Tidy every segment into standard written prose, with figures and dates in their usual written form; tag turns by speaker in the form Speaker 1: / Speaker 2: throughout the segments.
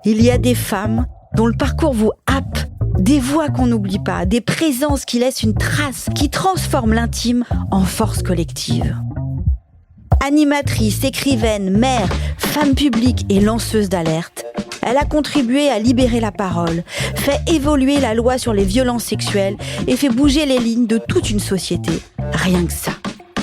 Speaker 1: Il y a des femmes dont le parcours vous happe, des voix qu'on n'oublie pas, des présences qui laissent une trace, qui transforment l'intime en force collective. Animatrice, écrivaine, mère, femme publique et lanceuse d'alerte, elle a contribué à libérer la parole, fait évoluer la loi sur les violences sexuelles et fait bouger les lignes de toute une société. Rien que ça.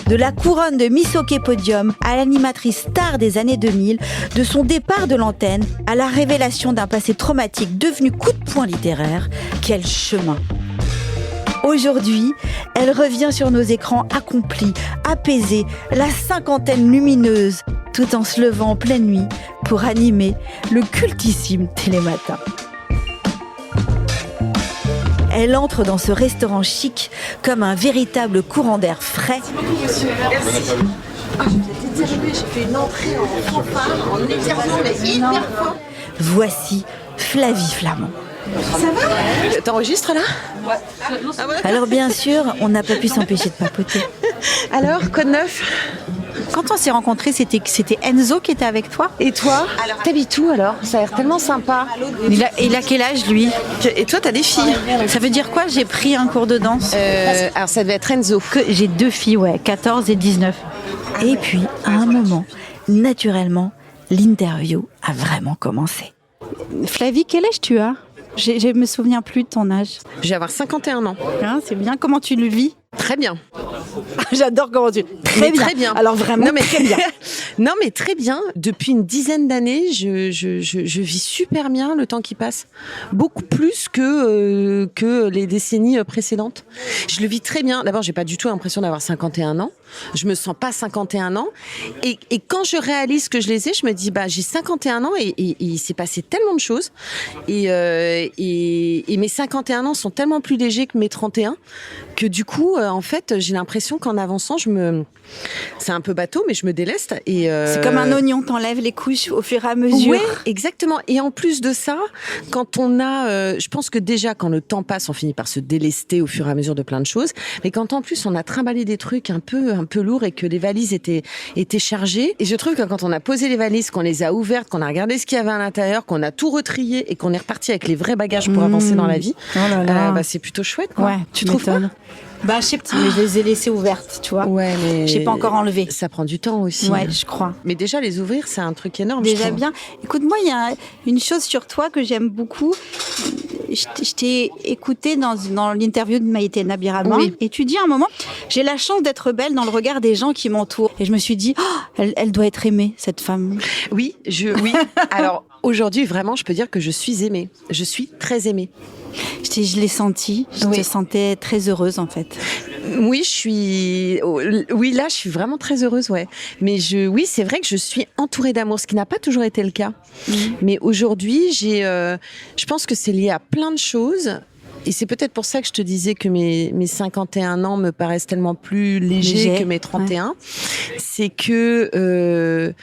Speaker 1: De la couronne de Miss Hockey Podium à l'animatrice star des années 2000, de son départ de l'antenne à la révélation d'un passé traumatique devenu coup de poing littéraire, quel chemin! Aujourd'hui, elle revient sur nos écrans accomplie, apaisée, la cinquantaine lumineuse, tout en se levant en pleine nuit pour animer le cultissime Télématin. Elle entre dans ce restaurant chic comme un véritable courant d'air frais.
Speaker 2: Merci. J'ai fait une entrée en fanfare, en exerçant mais hyper fort.
Speaker 1: Voici Flavie Flamand.
Speaker 2: Ça va ? T'enregistres là ?
Speaker 1: Ouais. Alors bien sûr, on n'a pas pu s'empêcher de papoter.
Speaker 2: Alors, quoi de neuf ?
Speaker 1: Quand on s'est rencontrés, c'était Enzo qui était avec toi.
Speaker 2: Et toi ? Alors, t'habites où alors ? Ça a l'air tellement sympa.
Speaker 1: Il a quel âge lui ?
Speaker 2: Et toi, t'as des filles ?
Speaker 1: Ça veut dire quoi ? J'ai pris un cours de danse.
Speaker 2: Alors ça devait être Enzo.
Speaker 1: J'ai 2 filles, 14 et 19. Et puis, à un moment, naturellement, l'interview a vraiment commencé. Flavie, quel âge tu as ? Je me souviens plus de ton âge.
Speaker 2: Je vais avoir 51 ans.
Speaker 1: Hein, c'est bien. Comment tu le vis ?
Speaker 2: Très bien.
Speaker 1: J'adore comment tu... Très bien. Alors vraiment, très bien.
Speaker 2: Non, mais très bien. Depuis une dizaine d'années, je vis super bien le temps qui passe. Beaucoup plus que les décennies précédentes. Je le vis très bien. D'abord, j'ai pas du tout l'impression d'avoir 51 ans. Je me sens pas 51 ans. Et quand je réalise que je les ai, je me dis, j'ai 51 ans et il s'est passé tellement de choses. Et mes 51 ans sont tellement plus légers que mes 31 que du coup, en fait, j'ai l'impression qu'en avançant, c'est un peu bateau, mais je me déleste.
Speaker 1: C'est comme un oignon, t'enlèves les couches au fur et à mesure.
Speaker 2: Oui, exactement. Et en plus de ça, quand on a... je pense que déjà, quand le temps passe, on finit par se délester au fur et à mesure de plein de choses. Mais quand en plus, on a trimballé des trucs un peu lourds et que les valises étaient chargées. Et je trouve que quand on a posé les valises, qu'on les a ouvertes, qu'on a regardé ce qu'il y avait à l'intérieur, qu'on a tout retrié et qu'on est reparti avec les vrais bagages pour avancer dans la vie, c'est plutôt chouette, quoi.
Speaker 1: Ouais,
Speaker 2: tu trouves pas ?
Speaker 1: Je sais pas, mais je les ai laissées ouvertes, tu vois.
Speaker 2: Ouais, mais
Speaker 1: j'ai pas encore enlevé.
Speaker 2: Ça prend du temps aussi.
Speaker 1: Ouais, je crois.
Speaker 2: Mais déjà, les ouvrir, c'est un truc énorme.
Speaker 1: Déjà bien. Écoute-moi, il y a une chose sur toi que j'aime beaucoup. Je t'ai écouté dans l'interview de Maïté Nabiraman. Oui. Et tu dis à un moment, j'ai la chance d'être belle dans le regard des gens qui m'entourent. Et je me suis dit, elle doit être aimée, cette femme.
Speaker 2: Oui. Alors, aujourd'hui, vraiment, je peux dire que je suis aimée. Je suis très aimée.
Speaker 1: Je l'ai senti. Je te sentais très heureuse, en fait.
Speaker 2: Oui, là, je suis vraiment très heureuse, ouais. Mais oui, c'est vrai que je suis entourée d'amour, ce qui n'a pas toujours été le cas. Mais aujourd'hui, je pense que c'est lié à plein de choses. Et c'est peut-être pour ça que je te disais que mes 51 ans me paraissent tellement plus légers que mes 31. Ouais. C'est que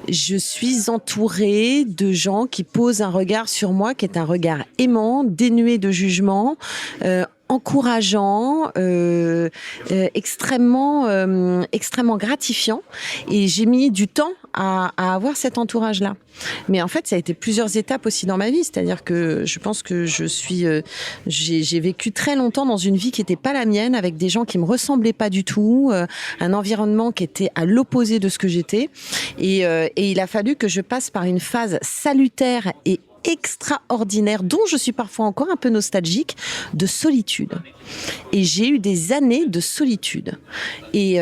Speaker 2: je suis entourée de gens qui posent un regard sur moi qui est un regard aimant, dénué de jugement, encourageant, extrêmement gratifiant. Et j'ai mis du temps à avoir cet entourage-là. Mais en fait, ça a été plusieurs étapes aussi dans ma vie. C'est-à-dire que je pense que j'ai vécu très longtemps dans une vie qui n'était pas la mienne, avec des gens qui me ressemblaient pas du tout, un environnement qui était à l'opposé de ce que j'étais. Et il a fallu que je passe par une phase salutaire et extraordinaire, dont je suis parfois encore un peu nostalgique, de solitude. Et j'ai eu des années de solitude. Et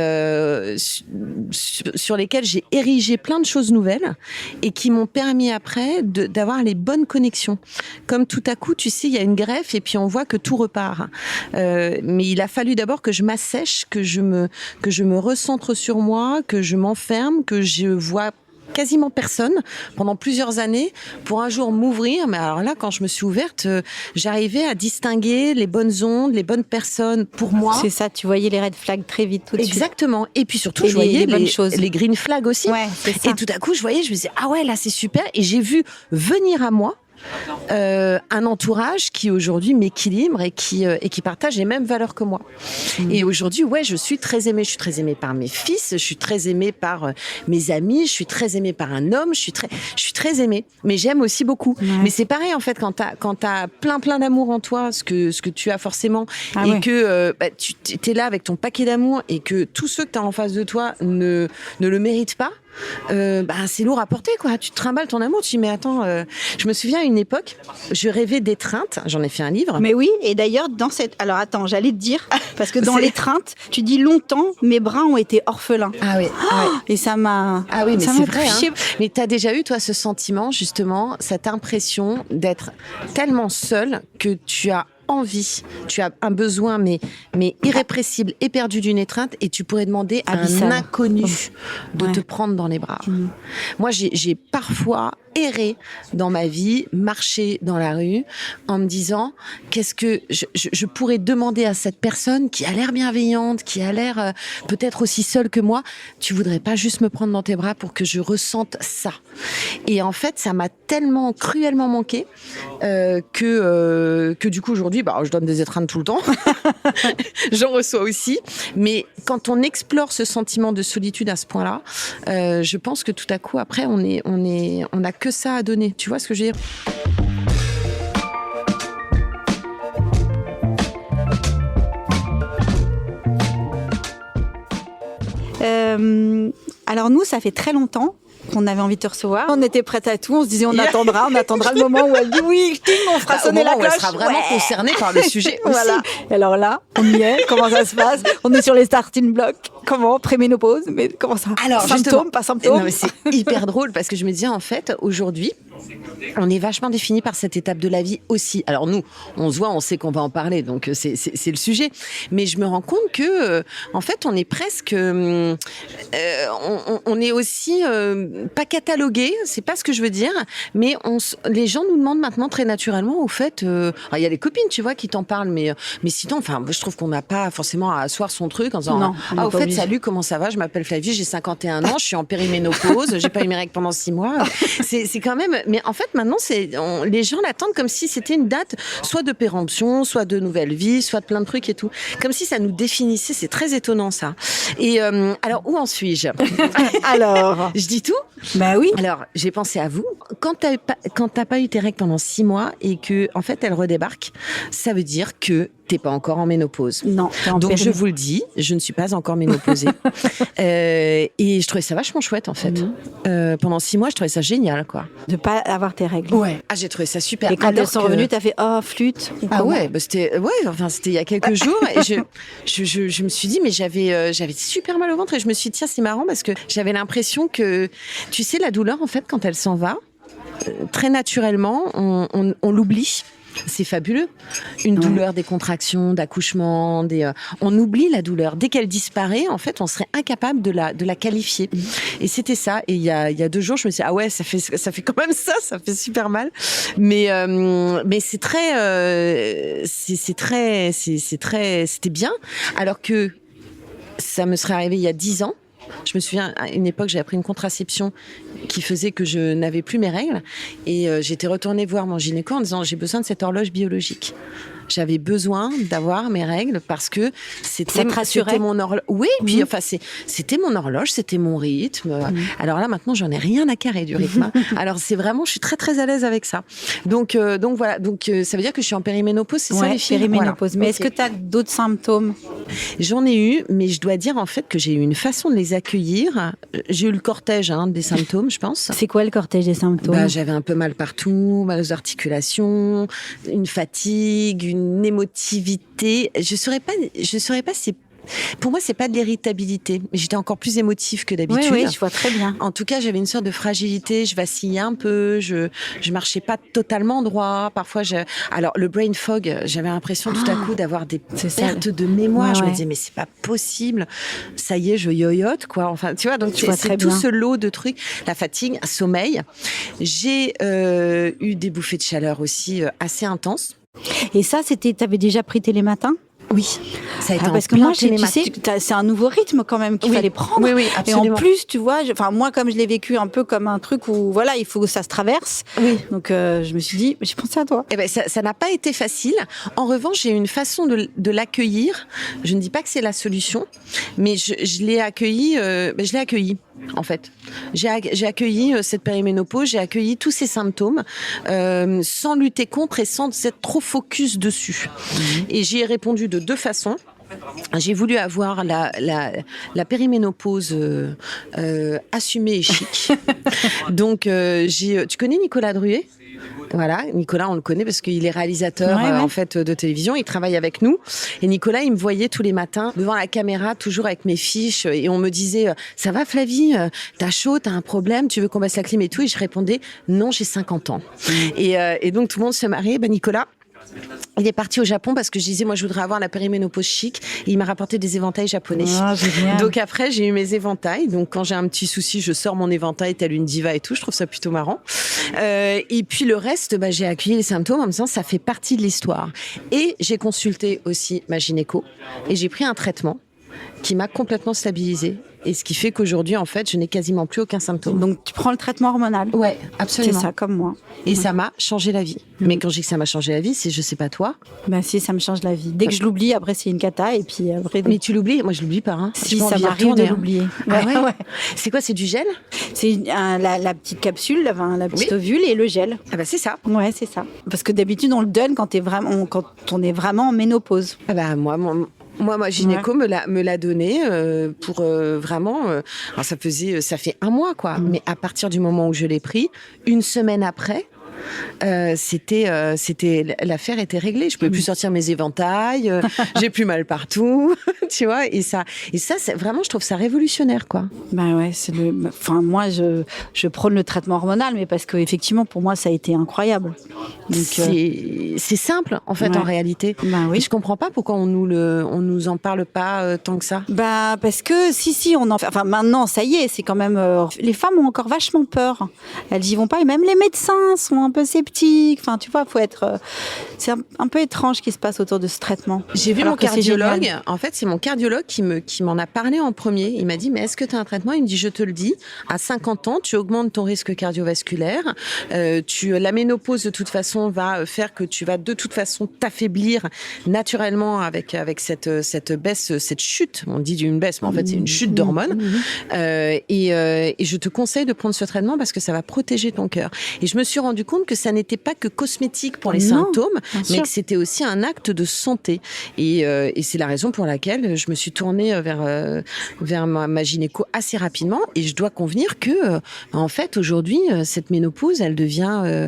Speaker 2: sur lesquelles j'ai érigé plein de choses nouvelles et qui m'ont permis après d'avoir les bonnes connexions. Comme tout à coup, tu sais, il y a une greffe et puis on voit que tout repart. Mais il a fallu d'abord que je m'assèche, que je me recentre sur moi, que je m'enferme, que je vois quasiment personne pendant plusieurs années pour un jour m'ouvrir. Mais alors là, quand je me suis ouverte, j'arrivais à distinguer les bonnes ondes, les bonnes personnes pour moi.
Speaker 1: C'est ça, tu voyais les red flags très vite tout de suite.
Speaker 2: Exactement. Et puis surtout, je voyais les green flags aussi.
Speaker 1: Ouais, c'est ça.
Speaker 2: Et tout à coup, je me disais, ah ouais, là c'est super. Et j'ai vu venir à moi un entourage qui aujourd'hui m'équilibre et qui partage les mêmes valeurs que moi. Et aujourd'hui, ouais, je suis très aimée. Je suis très aimée par mes fils, je suis très aimée par mes amis, je suis très aimée par un homme, je suis très aimée. Mais j'aime aussi beaucoup. Ouais. Mais c'est pareil en fait quand t'as plein d'amour en toi, ce que tu as forcément, et que tu t'es là avec ton paquet d'amour et que tous ceux que t'as en face de toi ne le méritent pas. C'est lourd à porter, quoi. Tu te trimbales ton amour, tu dis mais attends, je me souviens à une époque, je rêvais d'étreinte, j'en ai fait un livre.
Speaker 1: Mais oui, et d'ailleurs alors attends, j'allais te dire, parce que dans l'étreinte, tu dis longtemps, mes bras ont été orphelins.
Speaker 2: Ah oui.
Speaker 1: Et ça m'a.
Speaker 2: Ah oui, mais c'est vrai. Hein. Mais t'as déjà eu toi ce sentiment justement, cette impression d'être tellement seule que tu as envie, tu as un besoin mais irrépressible, éperdu d'une étreinte, et tu pourrais demander à un inconnu de te prendre dans les bras. Moi, j'ai parfois erré dans ma vie, marché dans la rue en me disant qu'est-ce que je pourrais demander à cette personne qui a l'air bienveillante, qui a l'air peut-être aussi seule que moi, tu voudrais pas juste me prendre dans tes bras pour que je ressente ça. Et en fait, ça m'a tellement cruellement manqué que du coup aujourd'hui, je donne des étreintes tout le temps. J'en reçois aussi. Mais quand on explore ce sentiment de solitude à ce point-là, je pense que tout à coup, après, on a que ça à donner. Tu vois ce que je veux dire ?
Speaker 1: Alors nous, ça fait très longtemps qu'on avait envie de te recevoir. On était prête à tout. On se disait on attendra le moment où elle dit oui, on fera sonner la cloche.
Speaker 2: Elle sera vraiment concernée par le sujet aussi.
Speaker 1: Voilà. Et alors là, on y est. Comment ça se passe ? On est sur les starting blocks. Comment ? Préménopause ? Mais comment ça ?
Speaker 2: Alors,
Speaker 1: symptômes, pas symptômes ?
Speaker 2: Non, mais c'est hyper drôle parce que je me disais en fait aujourd'hui, on est vachement défini par cette étape de la vie aussi. Alors nous, on se voit, on sait qu'on va en parler, donc c'est le sujet. Mais je me rends compte que, en fait, on est presque, on est aussi pas catalogué, c'est pas ce que je veux dire, mais les gens nous demandent maintenant très naturellement, au fait, il y a les copines, tu vois, qui t'en parlent, mais sinon, enfin, je trouve qu'on n'a pas forcément à asseoir son truc en disant, au fait, salut, comment ça va ? Je m'appelle Flavie, j'ai 51 ans, je suis en périménopause, j'ai pas eu mes règles pendant 6 mois. C'est quand même. Mais en fait, maintenant, les gens l'attendent comme si c'était une date, soit de péremption, soit de nouvelle vie, soit de plein de trucs et tout. Comme si ça nous définissait. C'est très étonnant, ça. Et alors, où en suis-je ?
Speaker 1: Alors,
Speaker 2: je dis tout ?
Speaker 1: Bah oui.
Speaker 2: Alors, j'ai pensé à vous. Quand t'as pas eu tes règles pendant 6 mois et que, en fait, elles redébarquent, ça veut dire que t'es pas encore en ménopause.
Speaker 1: Non.
Speaker 2: Donc je vous le dis, je ne suis pas encore ménopausée. Et je trouvais ça vachement chouette en fait. Pendant 6 mois, je trouvais ça génial, quoi.
Speaker 1: De pas avoir tes règles.
Speaker 2: Ouais. Ah, j'ai trouvé ça super.
Speaker 1: Et quand elles sont revenues, t'as fait flûte.
Speaker 2: Ouais, c'était il y a quelques jours et je me suis dit mais j'avais super mal au ventre et je me suis dit tiens c'est marrant parce que j'avais l'impression que tu sais la douleur en fait quand elle s'en va très naturellement on l'oublie. C'est fabuleux. Une douleur, des contractions, d'accouchement, on oublie la douleur. Dès qu'elle disparaît, en fait, on serait incapable de la qualifier. Et c'était ça. Et il y a 2 jours, je me suis dit, ah ouais, ça fait quand même ça fait super mal. Mais c'était bien. Alors que ça me serait arrivé il y a 10 ans. Je me souviens, à une époque, j'avais pris une contraception qui faisait que je n'avais plus mes règles. Et j'étais retournée voir mon gynéco en disant, j'ai besoin de cette horloge biologique. J'avais besoin d'avoir mes règles parce que c'était mon horloge. Oui, puis enfin c'était mon horloge, c'était mon rythme. Alors là maintenant j'en ai rien à carrer du rythme. Alors c'est vraiment, je suis très très à l'aise avec ça. Donc voilà, ça veut dire que je suis en périménopause, c'est ça les filles.
Speaker 1: Périménopause.
Speaker 2: Voilà.
Speaker 1: Mais est-ce que tu as d'autres symptômes ?
Speaker 2: J'en ai eu, mais je dois dire en fait que j'ai eu une façon de les accueillir. J'ai eu le cortège des symptômes, je pense.
Speaker 1: C'est quoi le cortège des symptômes ?
Speaker 2: J'avais un peu mal partout, mal aux articulations, une fatigue, une émotivité. Je saurais pas si pour moi, c'est pas de l'irritabilité. J'étais encore plus émotive que d'habitude.
Speaker 1: Oui, je vois très bien.
Speaker 2: En tout cas, j'avais une sorte de fragilité. Je vacillais un peu. Je marchais pas totalement droit. Parfois, alors le brain fog, j'avais l'impression tout à coup d'avoir des pertes de mémoire. Ouais, je me disais, mais c'est pas possible. Ça y est, je yoyote, quoi. Enfin, tu vois, donc c'est tout ce lot de trucs. La fatigue, sommeil. J'ai eu des bouffées de chaleur aussi assez intenses.
Speaker 1: Et ça, t'avais déjà pris Télématin ?
Speaker 2: Oui, ça a été
Speaker 1: parce que moi, tu sais, c'est un nouveau rythme quand même qu'il fallait prendre.
Speaker 2: Oui, oui, absolument.
Speaker 1: Et en plus, tu vois, moi, comme je l'ai vécu un peu comme un truc où, voilà, il faut que ça se traverse.
Speaker 2: Oui.
Speaker 1: Donc, je me suis dit, j'ai pensé à toi.
Speaker 2: Eh ben, ça n'a pas été facile. En revanche, j'ai une façon de l'accueillir. Je ne dis pas que c'est la solution, mais je l'ai accueilli. Je l'ai accueilli. En fait, j'ai accueilli cette périménopause, j'ai accueilli tous ces symptômes sans lutter contre et sans être trop focus dessus. Et j'y ai répondu de deux façons. J'ai voulu avoir la périménopause assumée et chic. Donc, tu connais Nicolas Druet ? Voilà, Nicolas, on le connaît parce qu'il est réalisateur en fait de télévision. Il travaille avec nous. Et Nicolas, il me voyait tous les matins devant la caméra, toujours avec mes fiches. Et on me disait, ça va Flavie, t'as chaud, t'as un problème, tu veux qu'on baisse la clim et tout. Et je répondais, non, j'ai 50 ans. Et donc tout le monde se marrait. Nicolas, il est parti au Japon parce que je disais, moi, je voudrais avoir la périménopause chic. Et il m'a rapporté des éventails japonais. Donc après, j'ai eu mes éventails. Donc quand j'ai un petit souci, je sors mon éventail telle une diva et tout. Je trouve ça plutôt marrant. Et puis le reste, j'ai accueilli les symptômes en me disant, ça fait partie de l'histoire. Et j'ai consulté aussi ma gynéco et j'ai pris un traitement qui m'a complètement stabilisée. Et ce qui fait qu'aujourd'hui, en fait, je n'ai quasiment plus aucun symptôme.
Speaker 1: Donc, tu prends le traitement hormonal ?
Speaker 2: Ouais, absolument.
Speaker 1: C'est ça, comme moi.
Speaker 2: Et ça m'a changé la vie. Mais quand je dis que ça m'a changé la vie, c'est, je sais pas toi.
Speaker 1: Ben si, ça me change la vie. Dès que je l'oublie, après, c'est une cata. Et puis après...
Speaker 2: Mais tu l'oublies ? Moi, je l'oublie pas. Hein.
Speaker 1: Si, ça m'arrive de l'oublier.
Speaker 2: Ah ouais. C'est quoi ? C'est du gel ?
Speaker 1: C'est la petite capsule, la petite ovule et le gel.
Speaker 2: Ah bah c'est ça.
Speaker 1: Ouais, c'est ça. Parce que d'habitude, on le donne quand on est vraiment en ménopause.
Speaker 2: Ah bah moi, ma gynéco me l'a donné pour vraiment. Alors ça fait un mois quoi. Mais à partir du moment où je l'ai pris, une semaine après. L'affaire était réglée. Je pouvais plus sortir mes éventails, j'ai plus mal partout, tu vois. Et ça, c'est vraiment, je trouve ça révolutionnaire, quoi.
Speaker 1: Ben ouais, moi, je prône le traitement hormonal, mais parce que effectivement, pour moi, ça a été incroyable. Donc,
Speaker 2: c'est simple, en fait, en réalité.
Speaker 1: Ben oui.
Speaker 2: Et je comprends pas pourquoi on nous en parle pas tant que ça.
Speaker 1: Bah parce que si on en fait. Enfin maintenant, ça y est, c'est quand même. Les femmes ont encore vachement peur. Elles y vont pas, et même les médecins sont un peu sceptiques. Enfin, tu vois, faut être. C'est un peu étrange ce qui se passe autour de ce traitement.
Speaker 2: J'ai vu mon cardiologue. En fait, c'est mon cardiologue qui m'en a parlé en premier. Il m'a dit, mais est-ce que tu as un traitement ? Il me dit, je te le dis, à 50 ans, tu augmentes ton risque cardiovasculaire. La ménopause, de toute façon, va faire que tu vas de toute façon t'affaiblir naturellement avec cette baisse, cette chute. On dit d'une baisse, mais en fait, c'est une chute d'hormones. Et je te conseille de prendre ce traitement parce que ça va protéger ton cœur. Et je me suis rendu compte que ça n'était pas que cosmétique pour les symptômes, mais que c'était aussi un acte de santé. Et c'est la raison pour laquelle je me suis tournée vers ma gynéco assez rapidement. Et je dois convenir que, en fait, aujourd'hui, cette ménopause, elle devient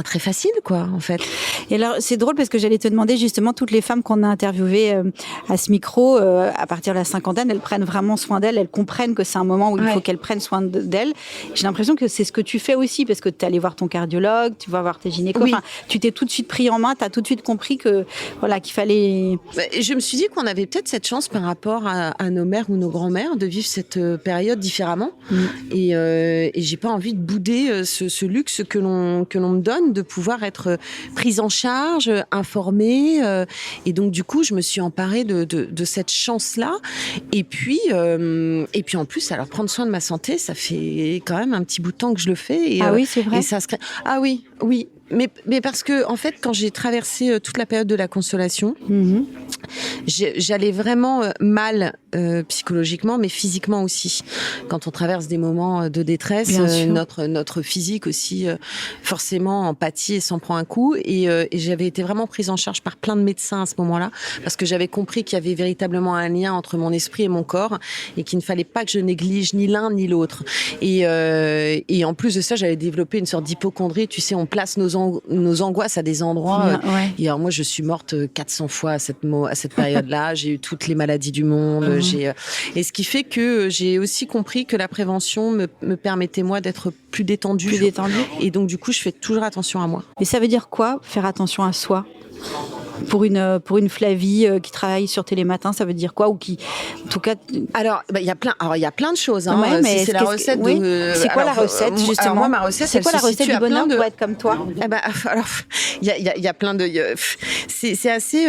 Speaker 2: très facile, quoi, en fait.
Speaker 1: Et alors, c'est drôle parce que j'allais te demander justement, toutes les femmes qu'on a interviewées à ce micro, à partir de la cinquantaine, elles prennent vraiment soin d'elles, elles comprennent que c'est un moment où il faut qu'elles prennent soin d'elles. J'ai l'impression que c'est ce que tu fais aussi, parce que tu es allé voir ton cardiologue, tu vas voir tes gynécos, enfin, tu t'es tout de suite pris en main, tu as tout de suite compris que, voilà, qu'il fallait...
Speaker 2: Je me suis dit qu'on avait peut-être cette chance par rapport à nos mères ou nos grands-mères de vivre cette période différemment. Et j'ai pas envie de bouder ce luxe que l'on me donne, de pouvoir être prise en charge, informée. Et donc, du coup, je me suis emparée de cette chance-là. Et puis en plus, alors prendre soin de ma santé, ça fait quand même un petit bout de temps que je le fais. Et,
Speaker 1: oui, c'est vrai.
Speaker 2: Et ça se crée. Ah oui. Mais parce que, en fait, quand j'ai traversé toute la période de la consolation, j'allais vraiment mal psychologiquement, mais physiquement aussi. Quand on traverse des moments de détresse, notre physique aussi, forcément, en pâtit et s'en prend un coup. Et j'avais été vraiment prise en charge par plein de médecins à ce moment-là, parce que j'avais compris qu'il y avait véritablement un lien entre mon esprit et mon corps, et qu'il ne fallait pas que je néglige ni l'un ni l'autre. Et en plus de ça, j'avais développé une sorte d'hypocondrie. Tu sais, on place nos angoisses à des endroits. Et alors moi, je suis morte 400 fois à cette période-là. J'ai eu toutes les maladies du monde. Et ce qui fait que j'ai aussi compris que la prévention me permettait, moi, d'être plus détendue. Et donc, du coup, je fais toujours attention à moi.
Speaker 1: Et ça veut dire quoi, faire attention à soi ? Pour une Flavie qui travaille sur Télématin, ça veut dire quoi, ou qui, en tout cas.
Speaker 2: Alors, il y a plein de choses. Hein.
Speaker 1: Ouais, mais
Speaker 2: c'est la recette.
Speaker 1: C'est quoi la recette, justement?
Speaker 2: Alors moi, ma recette,
Speaker 1: c'est quoi la recette du bonheur pour être comme toi?
Speaker 2: Alors, il y a plein de. C'est assez.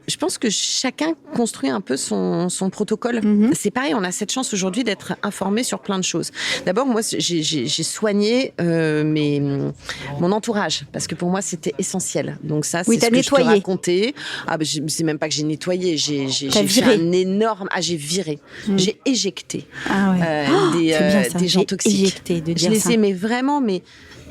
Speaker 2: je pense que chacun construit un peu son protocole. C'est pareil, on a cette chance aujourd'hui d'être informé sur plein de choses. D'abord, moi, j'ai soigné mon entourage, parce que pour moi, c'était essentiel. Donc ça, c'est ce que nettoyé. Je te racontais. C'est même pas que j'ai nettoyé, j'ai fait un énorme... j'ai viré. J'ai éjecté des gens toxiques.
Speaker 1: Éjecté, de dire
Speaker 2: je les
Speaker 1: ça.
Speaker 2: ai, mais vraiment,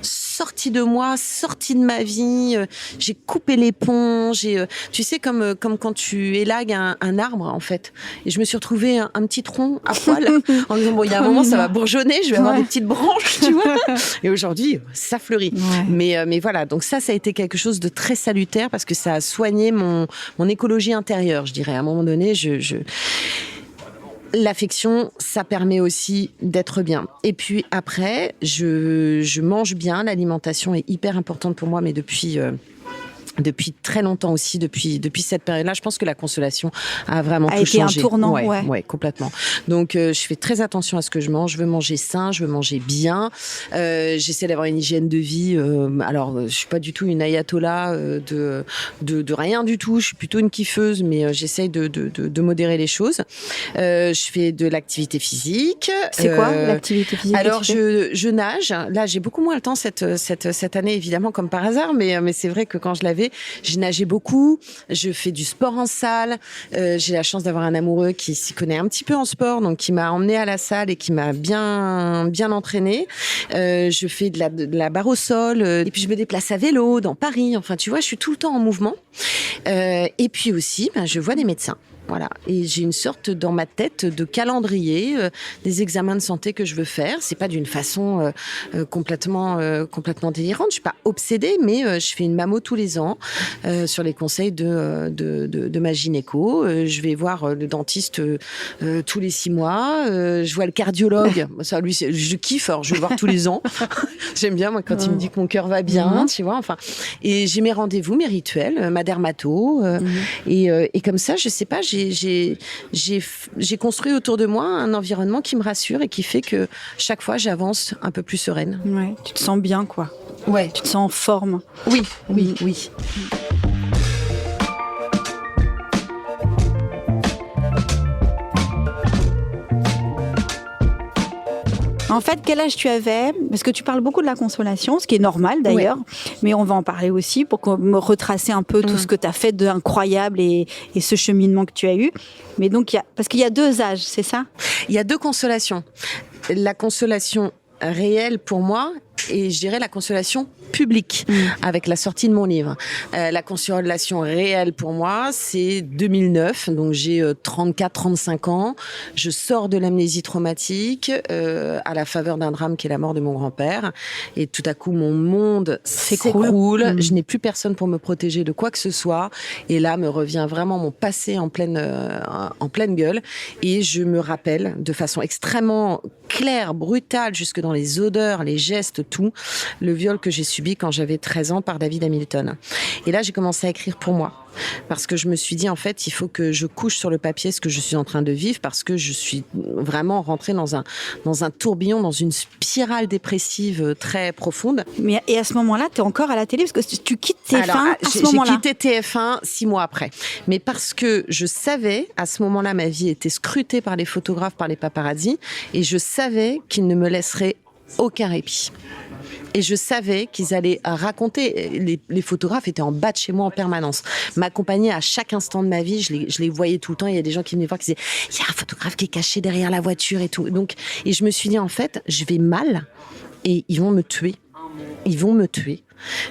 Speaker 2: sorti de moi, sorti de ma vie, j'ai coupé les ponts, tu sais, comme quand tu élagues un arbre, en fait. Et je me suis retrouvée un petit tronc à poil, en disant, bon, il y a un moment, ça va bourgeonner, je vais avoir des petites branches, tu vois. Et aujourd'hui, ça fleurit. Ouais. Mais voilà, donc ça a été quelque chose de très salutaire, parce que ça a soigné mon écologie intérieure, je dirais. À un moment donné, l'affection, ça permet aussi d'être bien. Et puis après, je mange bien. L'alimentation est hyper importante pour moi, mais depuis très longtemps aussi, depuis cette période-là, je pense que la consolation a vraiment tout changé. A été
Speaker 1: un tournant,
Speaker 2: ouais, complètement. Donc, je fais très attention à ce que je mange. Je veux manger sain, je veux manger bien. J'essaie d'avoir une hygiène de vie. Alors, je suis pas du tout une ayatollah de rien du tout. Je suis plutôt une kiffeuse, mais j'essaie de modérer les choses. Je fais de l'activité physique.
Speaker 1: C'est quoi l'activité physique?
Speaker 2: Alors, je nage. Là, j'ai beaucoup moins le temps cette année, évidemment, comme par hasard, mais c'est vrai que quand je l'avais, j'ai nagé beaucoup, je fais du sport en salle, j'ai la chance d'avoir un amoureux qui s'y connaît un petit peu en sport, donc qui m'a emmenée à la salle et qui m'a bien entraînée. Je fais de la barre au sol, et puis je me déplace à vélo dans Paris. Enfin, tu vois, je suis tout le temps en mouvement. Et puis aussi, je vois des médecins. Voilà. Et j'ai une sorte dans ma tête de calendrier des examens de santé que je veux faire. C'est pas d'une façon complètement délirante. Je suis pas obsédée, mais je fais une mammo tous les ans sur les conseils de ma gynéco. Je vais voir le dentiste tous les 6 mois. Je vois le cardiologue. Ça, lui, je kiffe. Alors, je vais le voir tous les ans. J'aime bien moi quand il me dit que mon cœur va bien, tu vois. Enfin, et j'ai mes rendez-vous, mes rituels, ma dermato, et comme ça, je sais pas. J'ai construit autour de moi un environnement qui me rassure et qui fait que chaque fois j'avance un peu plus sereine.
Speaker 1: Ouais, tu te sens bien, quoi.
Speaker 2: Ouais.
Speaker 1: Tu te sens en forme.
Speaker 2: Oui.
Speaker 1: En fait, quel âge tu avais? Parce que tu parles beaucoup de la consolation, ce qui est normal d'ailleurs, mais on va en parler aussi pour me retracer un peu tout ce que tu as fait d'incroyable et ce cheminement que tu as eu. Mais donc, parce qu'il y a 2 âges, c'est ça?
Speaker 2: Il y a 2 consolations. La consolation réelle pour moi, et je dirais la consolation publique avec la sortie de mon livre. La consolation réelle pour moi, c'est 2009, donc j'ai 34-35 ans. Je sors de l'amnésie traumatique à la faveur d'un drame qui est la mort de mon grand-père. Et tout à coup, mon monde s'écroule. Je n'ai plus personne pour me protéger de quoi que ce soit. Et là, me revient vraiment mon passé en pleine gueule. Et je me rappelle de façon extrêmement claire, brutale, jusque dans les odeurs, les gestes, tout, le viol que j'ai subi quand j'avais 13 ans par David Hamilton. Et là, j'ai commencé à écrire pour moi. Parce que je me suis dit, en fait, il faut que je couche sur le papier ce que je suis en train de vivre, parce que je suis vraiment rentrée dans un tourbillon, dans une spirale dépressive très profonde.
Speaker 1: Et à ce moment-là, tu es encore à la télé, parce que tu quittes TF1 à ce moment-là.
Speaker 2: J'ai quitté TF1 6 mois après. Mais parce que je savais, à ce moment-là, ma vie était scrutée par les photographes, par les paparazzis, et je savais qu'ils ne me laisseraient aucun répit. Et je savais qu'ils allaient raconter. Les photographes étaient en bas de chez moi en permanence, m'accompagnaient à chaque instant de ma vie. Je les voyais tout le temps. Il y a des gens qui venaient voir qui disaient « Il y a un photographe qui est caché derrière la voiture et tout ». Donc, et je me suis dit, en fait, je vais mal et ils vont me tuer. Ils vont me tuer.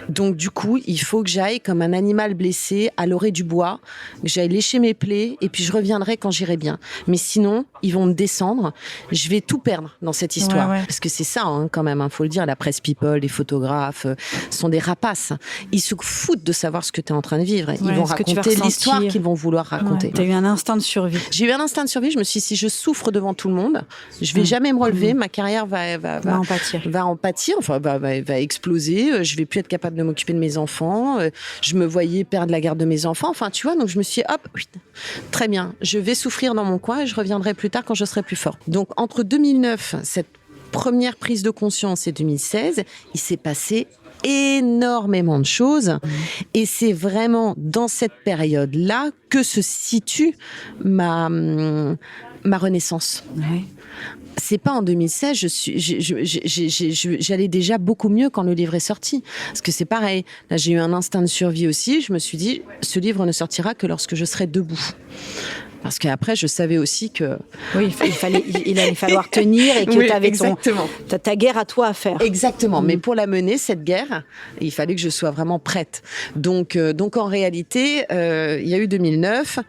Speaker 2: Donc du coup, il faut que j'aille comme un animal blessé à l'orée du bois, que j'aille lécher mes plaies et puis je reviendrai quand j'irai bien. Mais sinon, ils vont me descendre. Je vais tout perdre dans cette histoire. Ouais. Parce que c'est ça quand même, faut le dire, la presse people, les photographes sont des rapaces. Ils se foutent de savoir ce que tu es en train de vivre. Ils vont raconter l'histoire qu'ils vont vouloir raconter.
Speaker 1: Ouais, tu as eu un instinct de survie.
Speaker 2: J'ai eu un instinct de survie. Je me suis dit, si je souffre devant tout le monde, je vais jamais me relever. Ma carrière va en pâtir. Enfin, va exploser. Je vais plus être capable de m'occuper de mes enfants. Je me voyais perdre la garde de mes enfants. Enfin, tu vois, donc je me suis dit, hop, très bien, je vais souffrir dans mon coin et je reviendrai plus tard quand je serai plus fort. Donc, entre 2009, cette première prise de conscience, et 2016, il s'est passé énormément de choses. Et c'est vraiment dans cette période-là que se situe ma renaissance.
Speaker 1: Ouais.
Speaker 2: C'est pas en 2016, j'allais déjà beaucoup mieux quand le livre est sorti. Parce que c'est pareil. Là, j'ai eu un instinct de survie aussi. Je me suis dit, ce livre ne sortira que lorsque je serai debout. Parce qu'après, je savais aussi que...
Speaker 1: Oui, il allait falloir tenir et que tu avais ta guerre à toi à faire.
Speaker 2: Exactement. Mais pour la mener, cette guerre, il fallait que je sois vraiment prête. Donc en réalité, il y a eu 2009,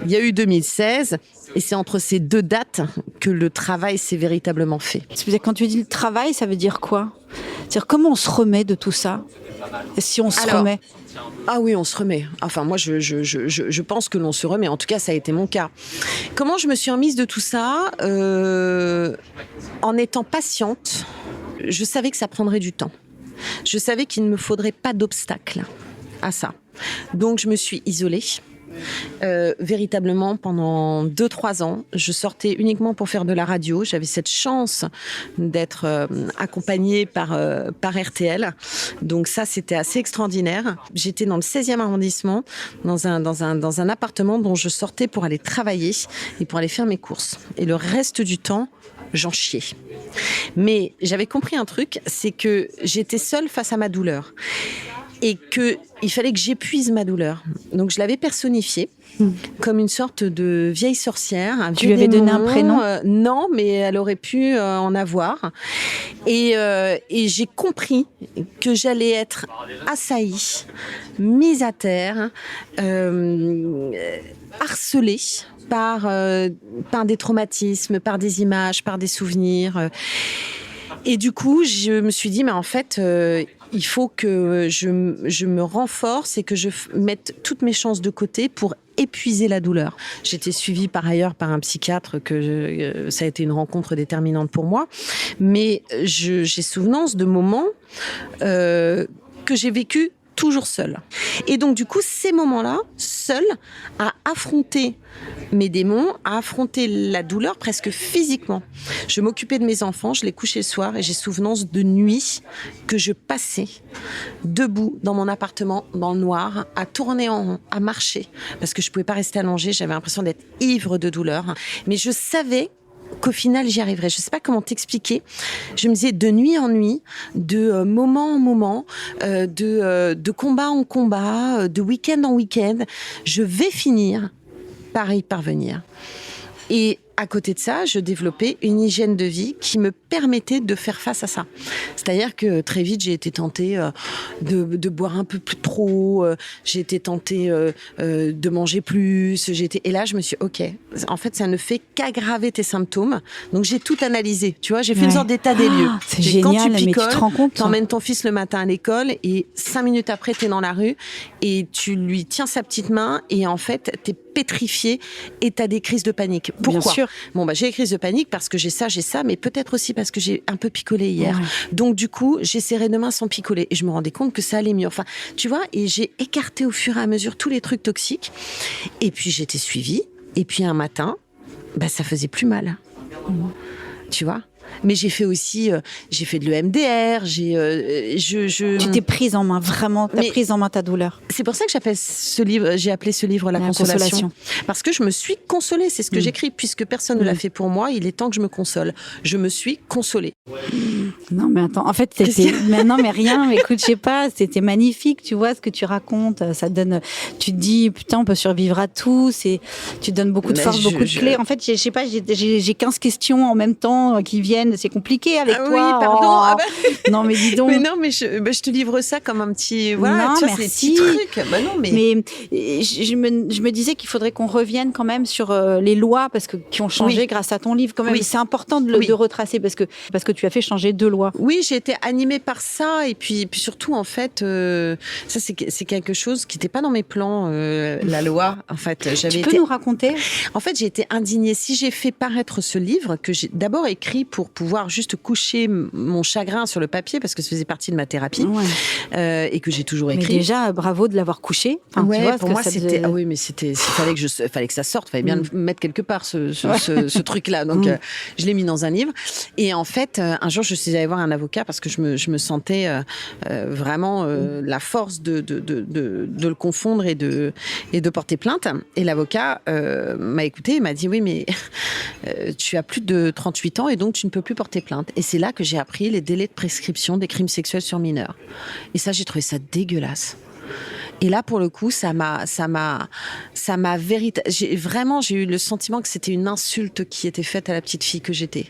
Speaker 2: il y a eu 2016, et c'est entre ces deux dates que le travail s'est véritablement fait.
Speaker 1: Quand tu dis le travail, ça veut dire quoi ? C'est-à-dire comment on se remet de tout ça ? Si on se remet ?
Speaker 2: Ah oui, on se remet. Enfin, moi, je pense que l'on se remet. En tout cas, ça a été mon cas. Comment je me suis remise de tout ça ? En étant patiente, je savais que ça prendrait du temps. Je savais qu'il ne me faudrait pas d'obstacle à ça. Donc, je me suis isolée. Véritablement pendant 2-3 ans, je sortais uniquement pour faire de la radio. J'avais cette chance d'être accompagnée par RTL, donc ça c'était assez extraordinaire. J'étais dans le 16e arrondissement, dans un appartement dont je sortais pour aller travailler et pour aller faire mes courses, et le reste du temps j'en chiais. Mais j'avais compris un truc, c'est que j'étais seule face à ma douleur. Et qu'il fallait que j'épuise ma douleur. Donc, je l'avais personnifiée comme une sorte de vieille sorcière.
Speaker 1: Tu lui avais donné un prénom ?
Speaker 2: Non, mais elle aurait pu en avoir. Et j'ai compris que j'allais être assaillie, mise à terre, harcelée par des traumatismes, par des images, par des souvenirs. Et du coup, je me suis dit, mais en fait... il faut que je me renforce et que je mette toutes mes chances de côté pour épuiser la douleur. J'étais suivie par ailleurs par un psychiatre, ça a été une rencontre déterminante pour moi. Mais j'ai souvenance de moments que j'ai vécu toujours seule. Et donc du coup, ces moments-là, seule, à affronter mes démons, à affronter la douleur presque physiquement. Je m'occupais de mes enfants, je les couchais le soir et j'ai souvenance de nuits que je passais debout dans mon appartement, dans le noir, à tourner en rond, à marcher, parce que je pouvais pas rester allongée, j'avais l'impression d'être ivre de douleur. Mais je savais qu'au final, j'y arriverais. Je ne sais pas comment t'expliquer. Je me disais de nuit en nuit, de moment en moment, de combat en combat, de week-end en week-end, je vais finir par y parvenir. Et à côté de ça, je développais une hygiène de vie qui me permettait de faire face à ça. C'est-à-dire que très vite, j'ai été tentée de boire un peu plus trop, j'ai été tentée de manger plus, et là, je me suis dit, ok, en fait, ça ne fait qu'aggraver tes symptômes. Donc, j'ai tout analysé, tu vois, j'ai fait une sorte d'état des lieux.
Speaker 1: C'est génial,
Speaker 2: quand tu picoles,
Speaker 1: mais tu te rends compte,
Speaker 2: t'emmènes ton fils le matin à l'école et 5 minutes après, t'es dans la rue et tu lui tiens sa petite main et en fait, t'es pétrifié et t'as des crises de panique. Pourquoi ?
Speaker 1: Bien sûr.
Speaker 2: Bon, j'ai des crises de panique parce que j'ai ça, mais peut-être aussi parce que j'ai un peu picolé hier. Ouais. Donc, du coup, j'essaierai demain sans picoler. Et je me rendais compte que ça allait mieux. Enfin, tu vois, et j'ai écarté au fur et à mesure tous les trucs toxiques. Et puis, j'étais suivie. Et puis, un matin, ça faisait plus mal. Tu vois ? Mais j'ai fait aussi, j'ai fait de l'EMDR,
Speaker 1: Tu t'es prise en main, vraiment, t'as prise en main ta douleur.
Speaker 2: C'est pour ça que j'ai appelé ce livre La consolation. Parce que je me suis consolée, c'est ce que j'écris, puisque personne ne l'a fait pour moi, il est temps que je me console. Je me suis consolée.
Speaker 1: Non, mais attends, en fait, non, mais rien, mais écoute, je sais pas, c'était magnifique, tu vois, ce que tu racontes, ça te donne, tu te dis, putain, on peut survivre à tout, tu te donnes beaucoup de force, beaucoup de clés. En fait, je sais pas, j'ai 15 questions en même temps qui viennent. C'est compliqué avec toi.
Speaker 2: Oui, pardon.
Speaker 1: Non, mais dis donc.
Speaker 2: Mais non, mais je te livre ça comme un petit. Voilà,
Speaker 1: non,
Speaker 2: tu vois,
Speaker 1: merci.
Speaker 2: C'est des petits trucs. Non, mais
Speaker 1: je me disais qu'il faudrait qu'on revienne quand même sur les lois qui ont changé grâce à ton livre. Quand même, c'est important de retracer parce que tu as fait changer 2 lois.
Speaker 2: Oui, j'ai été animée par ça et puis surtout en fait, ça c'est quelque chose qui n'était pas dans mes plans. La loi, en fait,
Speaker 1: Tu peux nous raconter ?
Speaker 2: En fait, j'ai été indignée. Si j'ai fait paraître ce livre que j'ai d'abord écrit pour pouvoir juste coucher mon chagrin sur le papier parce que ça faisait partie de ma thérapie et que j'ai toujours écrit.
Speaker 1: Mais déjà, bravo de l'avoir couché. Enfin,
Speaker 2: ouais,
Speaker 1: tu vois,
Speaker 2: pour moi, c'était... Ah oui, mais fallait que ça sorte, fallait bien le mettre quelque part, ce truc-là. Donc, je l'ai mis dans un livre. Et en fait, un jour, je suis allée voir un avocat parce que je me sentais vraiment la force de le confondre et de porter plainte. Et l'avocat m'a écoutée et m'a dit, oui, mais tu as plus de 38 ans et donc tu ne peux plus porter plainte. Et c'est là que j'ai appris les délais de prescription des crimes sexuels sur mineurs. Et ça, j'ai trouvé ça dégueulasse. Et là, pour le coup, ça m'a véritablement, j'ai eu le sentiment que c'était une insulte qui était faite à la petite fille que j'étais.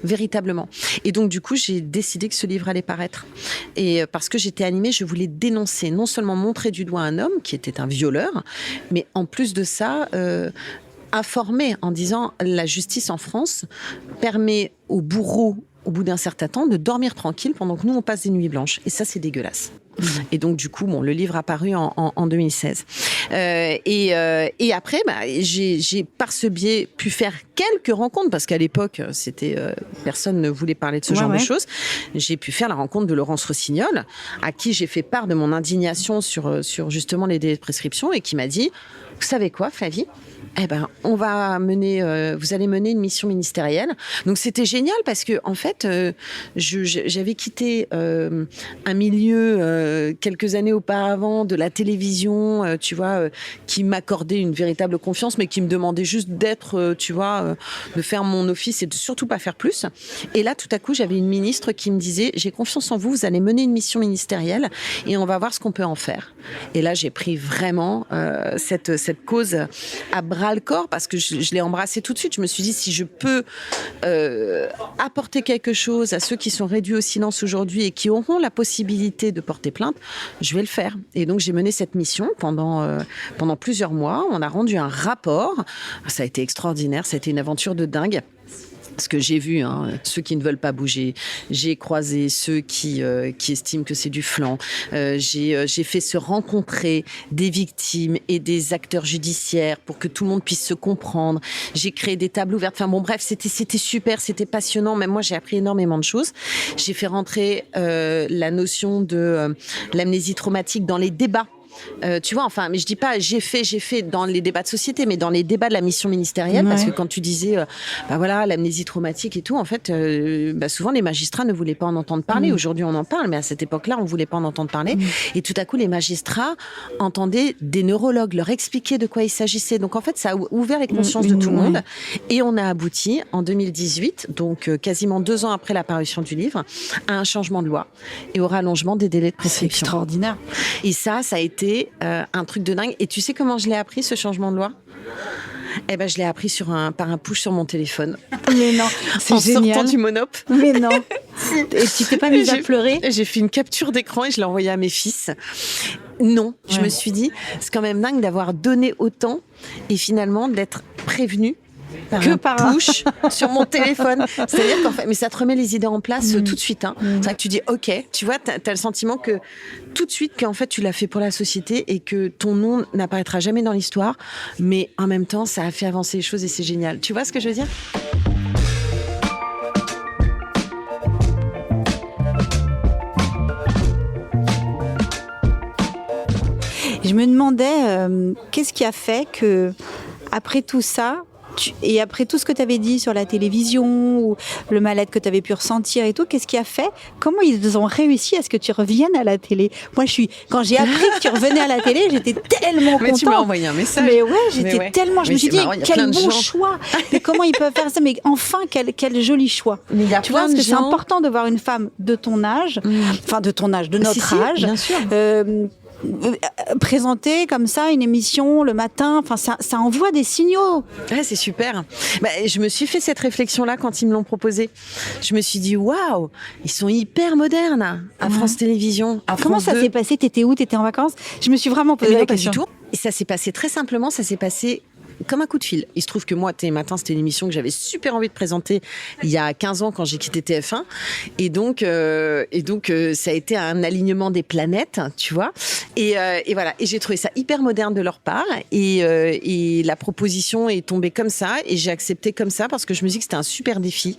Speaker 2: Véritablement. Et donc, du coup, j'ai décidé que ce livre allait paraître. Et parce que j'étais animée, je voulais dénoncer, non seulement montrer du doigt un homme qui était un violeur, mais en plus de ça, informer en disant la justice en France permet aux bourreaux, au bout d'un certain temps, de dormir tranquille pendant que nous, on passe des nuits blanches. Et ça, c'est dégueulasse. Et donc, du coup, le livre a paru en 2016. Et après, j'ai, par ce biais, pu faire quelques rencontres, parce qu'à l'époque, personne ne voulait parler de ce genre de choses. J'ai pu faire la rencontre de Laurence Rossignol, à qui j'ai fait part de mon indignation sur justement les délais de prescription, et qui m'a dit, vous savez quoi, Flavie ? Vous allez mener une mission ministérielle. Donc c'était génial parce que en fait, j'avais quitté un milieu quelques années auparavant de la télévision, tu vois, qui m'accordait une véritable confiance, mais qui me demandait juste d'être, tu vois, de faire mon office et de surtout pas faire plus. Et là, tout à coup, j'avais une ministre qui me disait, j'ai confiance en vous, vous allez mener une mission ministérielle et on va voir ce qu'on peut en faire. Et là, j'ai pris vraiment cette cause à bras le corps parce que je l'ai embrassé tout de suite. Je me suis dit, si je peux apporter quelque chose à ceux qui sont réduits au silence aujourd'hui et qui auront la possibilité de porter plainte, je vais le faire. Et donc, j'ai mené cette mission pendant plusieurs mois. On a rendu un rapport. Ça a été extraordinaire. Ça a été une aventure de dingue. Ce que j'ai vu, ceux qui ne veulent pas bouger. J'ai croisé ceux qui estiment que c'est du flan. J'ai fait se rencontrer des victimes et des acteurs judiciaires pour que tout le monde puisse se comprendre. J'ai créé des tables ouvertes. Enfin bon, bref, c'était super, c'était passionnant. Même moi, j'ai appris énormément de choses. J'ai fait rentrer la notion de l'amnésie traumatique dans les débats. Tu vois, enfin, mais je dis pas j'ai fait dans les débats de société, mais dans les débats de la mission ministérielle, parce que quand tu disais, voilà, l'amnésie traumatique et tout, en fait, souvent les magistrats ne voulaient pas en entendre parler. Aujourd'hui, on en parle, mais à cette époque-là, on voulait pas en entendre parler. Et tout à coup, les magistrats entendaient des neurologues leur expliquer de quoi il s'agissait. Donc, en fait, ça a ouvert les consciences de tout le monde. Et on a abouti en 2018, donc quasiment 2 ans après la parution du livre, à un changement de loi et au rallongement des délais de prescription.
Speaker 1: C'est extraordinaire.
Speaker 2: Et ça a été un truc de dingue. Et tu sais comment je l'ai appris, ce changement de loi ? Je l'ai appris par un push sur mon téléphone.
Speaker 1: Mais non, c'est génial.
Speaker 2: En sortant du Monop.
Speaker 1: Mais non. Et tu t'es pas mise à pleurer ?
Speaker 2: J'ai fait une capture d'écran et je l'ai envoyée à mes fils. Non, je me suis dit, c'est quand même dingue d'avoir donné autant et finalement d'être prévenue par un push sur mon téléphone. C'est-à-dire qu'en fait, mais ça te remet les idées en place tout de suite. C'est vrai que tu dis, ok, tu vois, t'as le sentiment que tout de suite, qu'en fait, tu l'as fait pour la société et que ton nom n'apparaîtra jamais dans l'histoire, mais en même temps, ça a fait avancer les choses et c'est génial. Tu vois ce que je veux dire ?
Speaker 1: Je me demandais, qu'est-ce qui a fait que, après tout ça, et après tout ce que tu avais dit sur la télévision, ou le mal-être que tu avais pu ressentir et tout, qu'est-ce qui a fait ? Comment ils ont réussi à ce que tu reviennes à la télé ? Moi, quand j'ai appris que tu revenais à la télé, j'étais tellement contente.
Speaker 2: Mais tu m'as envoyé un message.
Speaker 1: Mais ouais, j'étais tellement... Je me suis dit, quel bon choix. Mais comment ils peuvent faire ça ? Mais enfin, quel joli choix. Tu vois, parce que c'est important de voir une femme de ton âge, enfin de ton âge, de notre âge,
Speaker 2: bien sûr.
Speaker 1: Présenter comme ça une émission le matin, enfin ça envoie des signaux.
Speaker 2: Ouais, c'est super. Je me suis fait cette réflexion-là quand ils me l'ont proposé. Je me suis dit waouh, ils sont hyper modernes à France Télévisions.
Speaker 1: Comment ça s'est passé ? T'étais où ? T'étais en vacances ? Je me suis vraiment posé la question.
Speaker 2: Pas du tout. Et ça s'est passé très simplement. Ça s'est passé comme un coup de fil. Il se trouve que moi, Télématin, c'était une émission que j'avais super envie de présenter il y a 15 ans quand j'ai quitté TF1. Et donc, ça a été un alignement des planètes, tu vois. Et voilà. Et j'ai trouvé ça hyper moderne de leur part. Et la proposition est tombée comme ça. Et j'ai accepté comme ça parce que je me dis que c'était un super défi,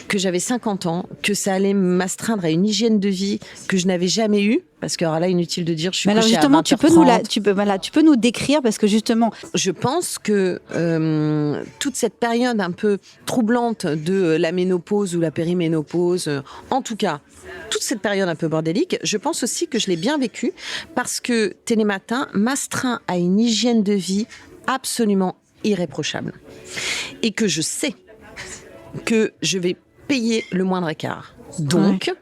Speaker 2: que j'avais 50 ans, que ça allait m'astreindre à une hygiène de vie que je n'avais jamais eue. Parce que alors là, inutile de dire, je suis couchée à 20h30.
Speaker 1: Tu peux nous décrire parce que justement,
Speaker 2: je pense que toute cette période un peu troublante de la ménopause ou la périménopause, en tout cas, toute cette période un peu bordélique, je pense aussi que je l'ai bien vécue parce que Télématin m'astreint à une hygiène de vie absolument irréprochable. Et que je sais que je vais payer le moindre écart. Donc...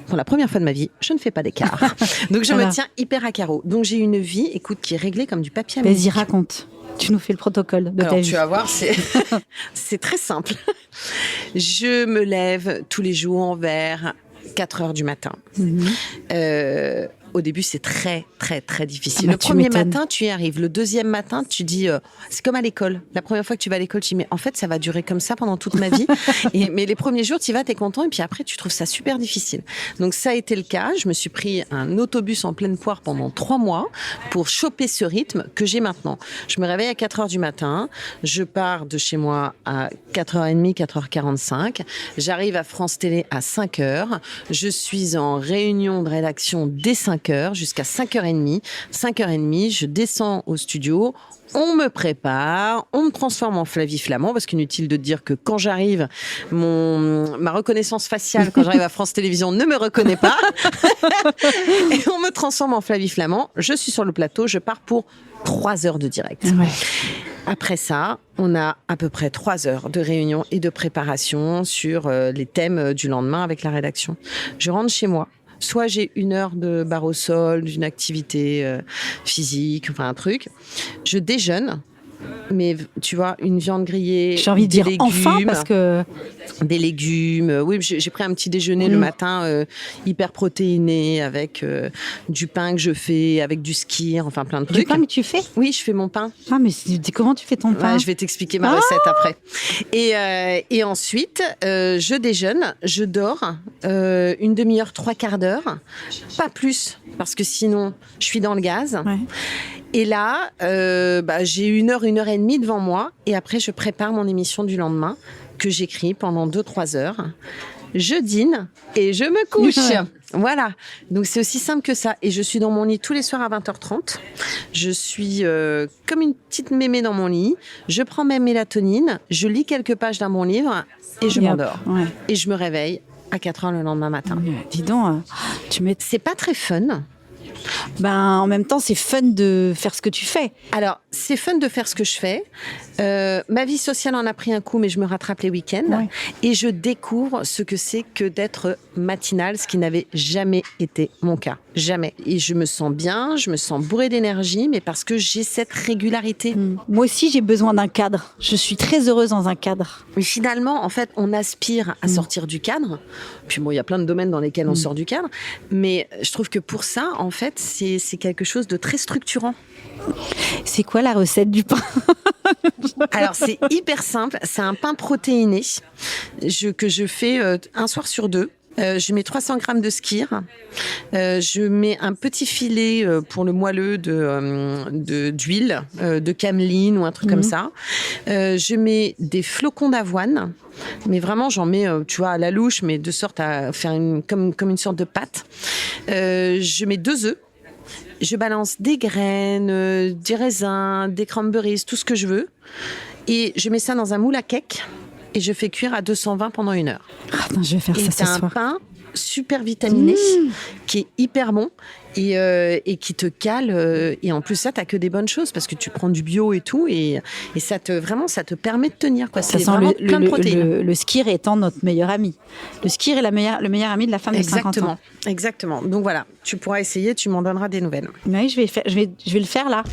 Speaker 2: Pour la première fois de ma vie, je ne fais pas d'écart. Donc, je me tiens hyper à carreau. Donc, j'ai une vie, écoute, qui est réglée comme du papier à musique.
Speaker 1: Vas-y, raconte. Tu nous fais le protocole de ta vie.
Speaker 2: Tu vas voir, c'est très simple. Je me lève tous les jours vers 4h du matin. Au début, c'est très, très, très difficile. Le premier matin, tu y arrives. Le deuxième matin, tu dis... c'est comme à l'école. La première fois que tu vas à l'école, tu dis, mais en fait, ça va durer comme ça pendant toute ma vie. Mais les premiers jours, tu y vas, t'es content. Et puis après, tu trouves ça super difficile. Donc, ça a été le cas. Je me suis pris un autobus en pleine poire pendant 3 mois pour choper ce rythme que j'ai maintenant. Je me réveille à 4h du matin. Je pars de chez moi à 4h30, 4h45. J'arrive à France Télé à 5h. Je suis en réunion de rédaction dès 5h jusqu'à 5h30. 5h30, je descends au studio, on me prépare, on me transforme en Flavie Flamand, parce qu'inutile de dire que quand j'arrive, ma reconnaissance faciale, quand j'arrive à France Télévisions, ne me reconnaît pas. Et on me transforme en Flavie Flamand, je suis sur le plateau, je pars pour 3 heures de direct. Ouais. Après ça, on a à peu près 3 heures de réunion et de préparation sur les thèmes du lendemain avec la rédaction. Je rentre chez moi. Soit j'ai 1 heure de barre au sol, d'une activité physique, enfin un truc. Je déjeune, mais tu vois, une viande grillée,
Speaker 1: j'ai envie de dire
Speaker 2: légumes,
Speaker 1: enfin parce que
Speaker 2: des légumes. Oui, j'ai pris un petit déjeuner le matin hyper protéiné avec du pain que je fais, avec du skyr, enfin plein de trucs.
Speaker 1: Du pain que tu fais ?
Speaker 2: Oui, je fais mon pain.
Speaker 1: Ah, mais comment tu fais ton pain ?
Speaker 2: Je vais t'expliquer ma recette après. Et ensuite, je déjeune, je dors une demi-heure, 3/4 d'heure, pas plus, parce que sinon, je suis dans le gaz. Ouais. Et là, j'ai 1 heure, 1 heure et demie devant moi. Et après, je prépare mon émission du lendemain que j'écris pendant 2-3 heures. Je dîne et je me couche. Voilà. Donc, c'est aussi simple que ça. Et je suis dans mon lit tous les soirs à 20h30. Je suis comme une petite mémé dans mon lit. Je prends ma mélatonine. Je lis quelques pages d'un bon livre et je m'endors. Ouais. Et je me réveille à 4h le lendemain matin.
Speaker 1: Dis donc,
Speaker 2: c'est pas très fun.
Speaker 1: En même temps, c'est fun de faire ce que tu fais.
Speaker 2: Alors, c'est fun de faire ce que je fais. Ma vie sociale en a pris un coup, mais je me rattrape les week-ends. Ouais. Et je découvre ce que c'est que d'être matinale, ce qui n'avait jamais été mon cas. Jamais. Et je me sens bien, je me sens bourrée d'énergie, mais parce que j'ai cette régularité.
Speaker 1: Moi aussi, j'ai besoin d'un cadre. Je suis très heureuse dans un cadre.
Speaker 2: Mais finalement, en fait, on aspire à sortir du cadre. Puis bon, il y a plein de domaines dans lesquels on sort du cadre. Mais je trouve que pour ça, en fait, c'est quelque chose de très structurant.
Speaker 1: C'est quoi la recette du pain ?
Speaker 2: Alors, c'est hyper simple. C'est un pain protéiné que je fais un soir sur 2. Je mets 300 grammes de skyr. Je mets un petit filet pour le moelleux d'huile, de cameline ou un truc comme ça. Je mets des flocons d'avoine. Mais vraiment, j'en mets, tu vois, à la louche, mais de sorte à faire comme une sorte de pâte. Je mets 2 œufs. Je balance des graines, des raisins, des cranberries, tout ce que je veux. Et je mets ça dans un moule à cake et je fais cuire à 220 pendant 1 heure.
Speaker 1: Attends, je vais faire ça ce soir.
Speaker 2: Et t'as un pain super vitaminé qui est hyper bon et qui te cale. Et en plus, ça, t'as que des bonnes choses parce que tu prends du bio et tout. Et ça te permet de tenir. Quoi.
Speaker 1: Ça sent plein de protéines. Le skyr étant notre meilleur ami. Le skyr est le meilleur ami de la femme de 50 ans.
Speaker 2: Exactement. Donc voilà, tu pourras essayer, tu m'en donneras des nouvelles.
Speaker 1: Oui, je vais le faire là.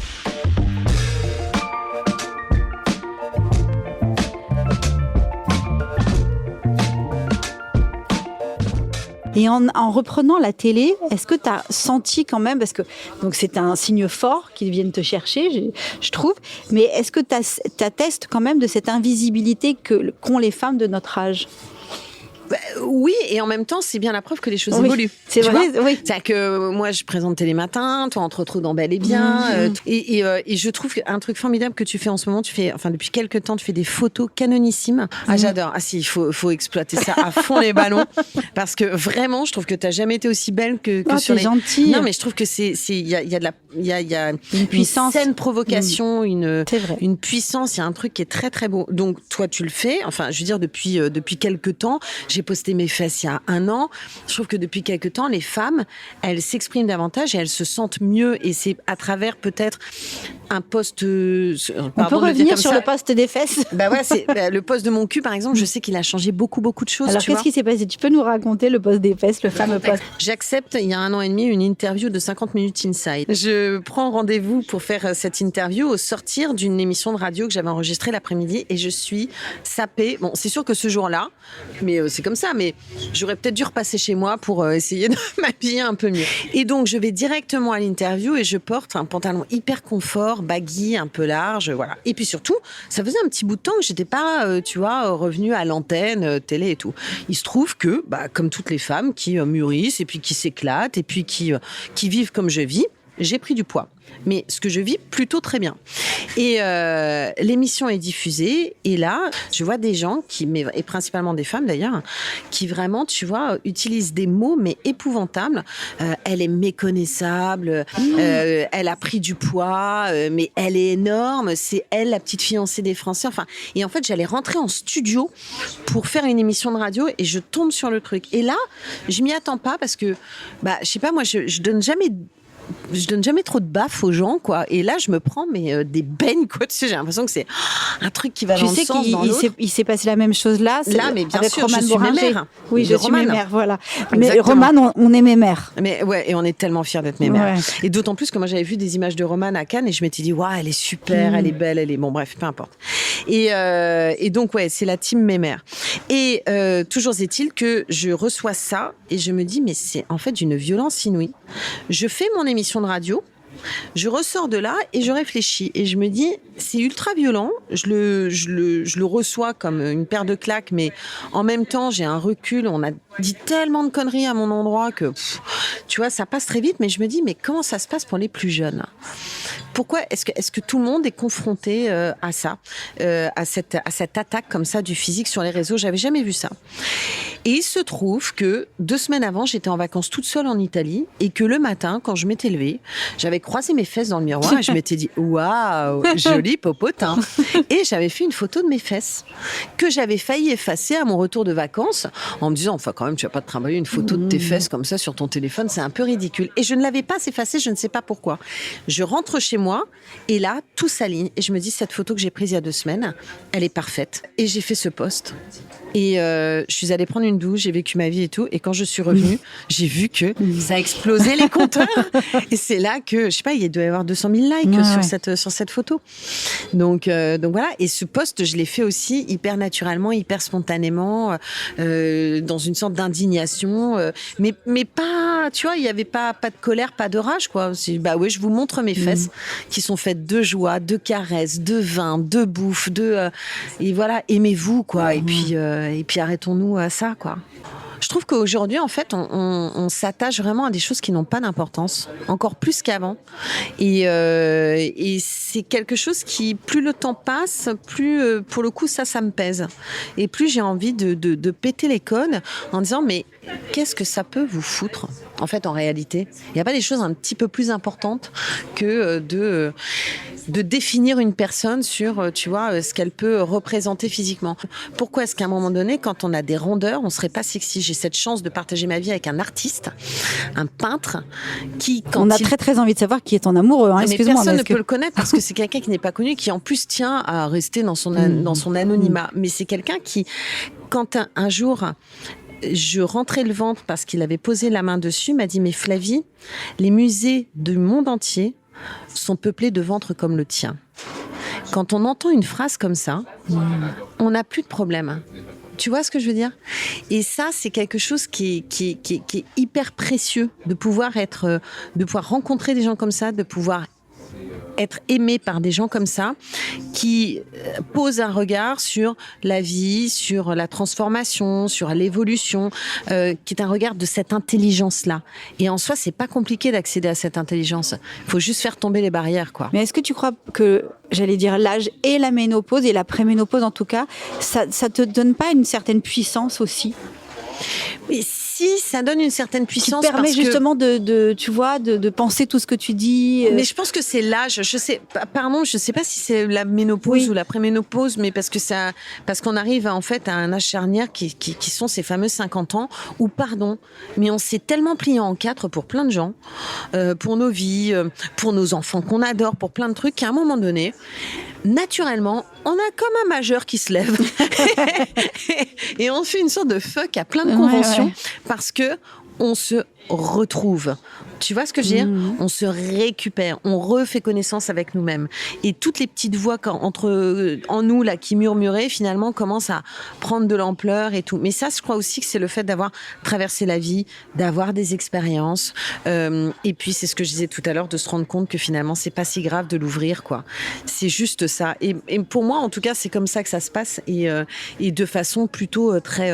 Speaker 1: Et en reprenant la télé, est-ce que tu as senti quand même, parce que donc c'est un signe fort qu'ils viennent te chercher, je trouve, mais est-ce que tu attestes quand même de cette invisibilité qu'ont les femmes de notre âge?
Speaker 2: Oui, et en même temps, c'est bien la preuve que les choses évoluent.
Speaker 1: C'est vrai, oui.
Speaker 2: C'est-à-dire que moi, je présente Télématin, toi, entre autres, dans Bel et Bien. Et je trouve qu'un truc formidable que tu fais en ce moment, depuis quelques temps, tu fais des photos canonissimes. Ah, j'adore. Ah si, il faut exploiter ça à fond les ballons. Parce que vraiment, je trouve que tu n'as jamais été aussi belle que sur les...
Speaker 1: gentille.
Speaker 2: Non, mais je trouve que il y a
Speaker 1: une puissance.
Speaker 2: Une saine provocation, une puissance. Il y a un truc qui est très, très beau. Donc, toi, tu le fais. Enfin, je veux dire, depuis quelques temps, j'ai posté mes fesses il y a 1 an. Je trouve que depuis quelques temps, les femmes, elles s'expriment davantage et elles se sentent mieux. Et c'est à travers peut-être un poste...
Speaker 1: On peut revenir sur le poste des fesses.
Speaker 2: Le poste de mon cul, par exemple, je sais qu'il a changé beaucoup de choses.
Speaker 1: Alors, qu'est-ce qui s'est passé? Tu peux nous raconter le poste des fesses, le fameux poste?
Speaker 2: J'accepte, il y a 1 an et demi, une interview de 50 minutes Inside. Je prends rendez-vous pour faire cette interview au sortir d'une émission de radio que j'avais enregistrée l'après-midi et je suis sapée. Bon, c'est sûr que ce jour-là, mais c'est comme ça, mais j'aurais peut-être dû repasser chez moi pour essayer de m'habiller un peu mieux. Et donc, je vais directement à l'interview et je porte un pantalon hyper confort, baggy, un peu large, voilà. Et puis surtout, ça faisait un petit bout de temps que j'étais pas, revenue à l'antenne, télé et tout. Il se trouve que, comme toutes les femmes qui mûrissent et puis qui s'éclatent et puis qui vivent comme je vis, j'ai pris du poids. Mais ce que je vis plutôt très bien. Et l'émission est diffusée. Et là, je vois des gens, et principalement des femmes d'ailleurs, qui vraiment, utilisent des mots, mais épouvantables. Elle est méconnaissable, elle a pris du poids, mais elle est énorme, c'est elle, la petite fiancée des Français. Enfin, et en fait, j'allais rentrer en studio pour faire une émission de radio et je tombe sur le truc. Et là, je m'y attends pas parce que, je sais pas, moi, je donne jamais trop de baffes aux gens, quoi. Et là, je me prends des beignes, quoi. Tu sais, j'ai l'impression que c'est un truc qui va dans le sens dans l'autre.
Speaker 1: Il s'est passé la même chose là.
Speaker 2: Mais bien
Speaker 1: avec
Speaker 2: sûr,
Speaker 1: Romane
Speaker 2: je suis
Speaker 1: Bourringer.
Speaker 2: mémère.
Speaker 1: Oui, je suis mémère, voilà.
Speaker 2: Exactement.
Speaker 1: Mais Romane, on est mémère.
Speaker 2: Mais ouais, et on est tellement fiers d'être mémère.
Speaker 1: Ouais.
Speaker 2: Et d'autant plus que moi, j'avais vu des images de Romane à Cannes et je m'étais dit, waouh, elle est super, elle est belle, bon, bref, peu importe. Et donc, ouais, c'est la team mémère. Et toujours est-il que je reçois ça et je me dis, mais c'est en fait d'une violence inouïe. Je fais mon émission de radio. Je ressors de là et je réfléchis et je me dis c'est ultra violent, je le reçois comme une paire de claques, mais en même temps j'ai un recul, on a dit tellement de conneries à mon endroit que ça passe très vite, mais je me dis mais comment ça se passe pour les plus jeunes? Pourquoi est-ce que tout le monde est confronté à ça, à cette attaque comme ça du physique sur les réseaux? J'avais jamais vu ça. Et il se trouve que 2 semaines avant, j'étais en vacances toute seule en Italie et que le matin, quand je m'étais levée, j'avais croisé mes fesses dans le miroir et je m'étais dit waouh, joli popotin. Et j'avais fait une photo de mes fesses que j'avais failli effacer à mon retour de vacances en me disant enfin quand même tu vas pas te trimballer une photo de tes fesses comme ça sur ton téléphone, c'est un peu ridicule. Et je ne l'avais pas effacée, je ne sais pas pourquoi. Je rentre chez moi et là tout s'aligne et je me dis cette photo que j'ai prise il y a 2 semaines, elle est parfaite. Et j'ai fait ce post. Et je suis allée prendre une douche, j'ai vécu ma vie et tout. Et quand je suis revenue, j'ai vu que ça a explosé les compteurs. Et c'est là que, je sais pas, il doit y avoir 200 000 likes sur cette photo. Donc voilà. Et ce post, je l'ai fait aussi hyper naturellement, hyper spontanément, dans une sorte d'indignation. Mais pas, tu vois, il y avait pas de colère, pas de rage, quoi. Je vous montre mes fesses qui sont faites de joie, de caresses, de vin, de bouffe, et voilà, aimez-vous, quoi. Et puis arrêtons-nous à ça, quoi. Je trouve qu'aujourd'hui, en fait, on s'attache vraiment à des choses qui n'ont pas d'importance, encore plus qu'avant. Et c'est quelque chose qui, plus le temps passe, plus, pour le coup, ça me pèse. Et plus j'ai envie de péter les codes en disant, mais qu'est-ce que ça peut vous foutre, en fait, en réalité? Il n'y a pas des choses un petit peu plus importantes que de définir une personne sur, tu vois, ce qu'elle peut représenter physiquement. Pourquoi est-ce qu'à un moment donné, quand on a des rondeurs, on serait pas sexy? J'ai cette chance de partager ma vie avec un artiste, un peintre, qui, quand
Speaker 1: on a très très envie de savoir qui est ton amoureux. Hein,
Speaker 2: mais personne ne peut le connaître parce que c'est quelqu'un qui n'est pas connu, qui en plus tient à rester dans son anonymat. Mais c'est quelqu'un qui, quand un jour je rentrais le ventre parce qu'il avait posé la main dessus, m'a dit mais Flavie, les musées du monde entier sont peuplés de ventres comme le tien. Quand on entend une phrase comme ça, on n'a plus de problème. Tu vois ce que je veux dire? Et ça, c'est quelque chose qui est hyper précieux, de pouvoir rencontrer des gens comme ça, de pouvoir être aimé par des gens comme ça, qui posent un regard sur la vie, sur la transformation, sur l'évolution, qui est un regard de cette intelligence-là. Et en soi, c'est pas compliqué d'accéder à cette intelligence. Il faut juste faire tomber les barrières, quoi.
Speaker 1: Mais est-ce que tu crois que, j'allais dire, l'âge et la ménopause, et la préménopause en tout cas, ça te donne pas une certaine puissance aussi?
Speaker 2: Mais si, ça donne une certaine puissance.
Speaker 1: Qui permet justement tu vois, de penser tout ce que tu dis.
Speaker 2: Mais je pense que c'est l'âge. Je sais pas si c'est la ménopause ou la préménopause, mais parce qu'on arrive en fait à un âge charnière qui sont ces fameux 50 ans où, mais on s'est tellement plié en quatre pour plein de gens, pour nos vies, pour nos enfants qu'on adore, pour plein de trucs, qu'à un moment donné, naturellement, on a comme un majeur qui se lève et on fait une sorte de fuck à plein de conventions parce que on se retrouve. Tu vois ce que je veux dire ? On se récupère, on refait connaissance avec nous-mêmes. Et toutes les petites voix en nous là qui murmuraient, finalement, commencent à prendre de l'ampleur et tout. Mais ça, je crois aussi que c'est le fait d'avoir traversé la vie, d'avoir des expériences. Et puis, c'est ce que je disais tout à l'heure, de se rendre compte que finalement, c'est pas si grave de l'ouvrir, quoi. C'est juste ça. Et pour moi, en tout cas, c'est comme ça que ça se passe. Et de façon plutôt très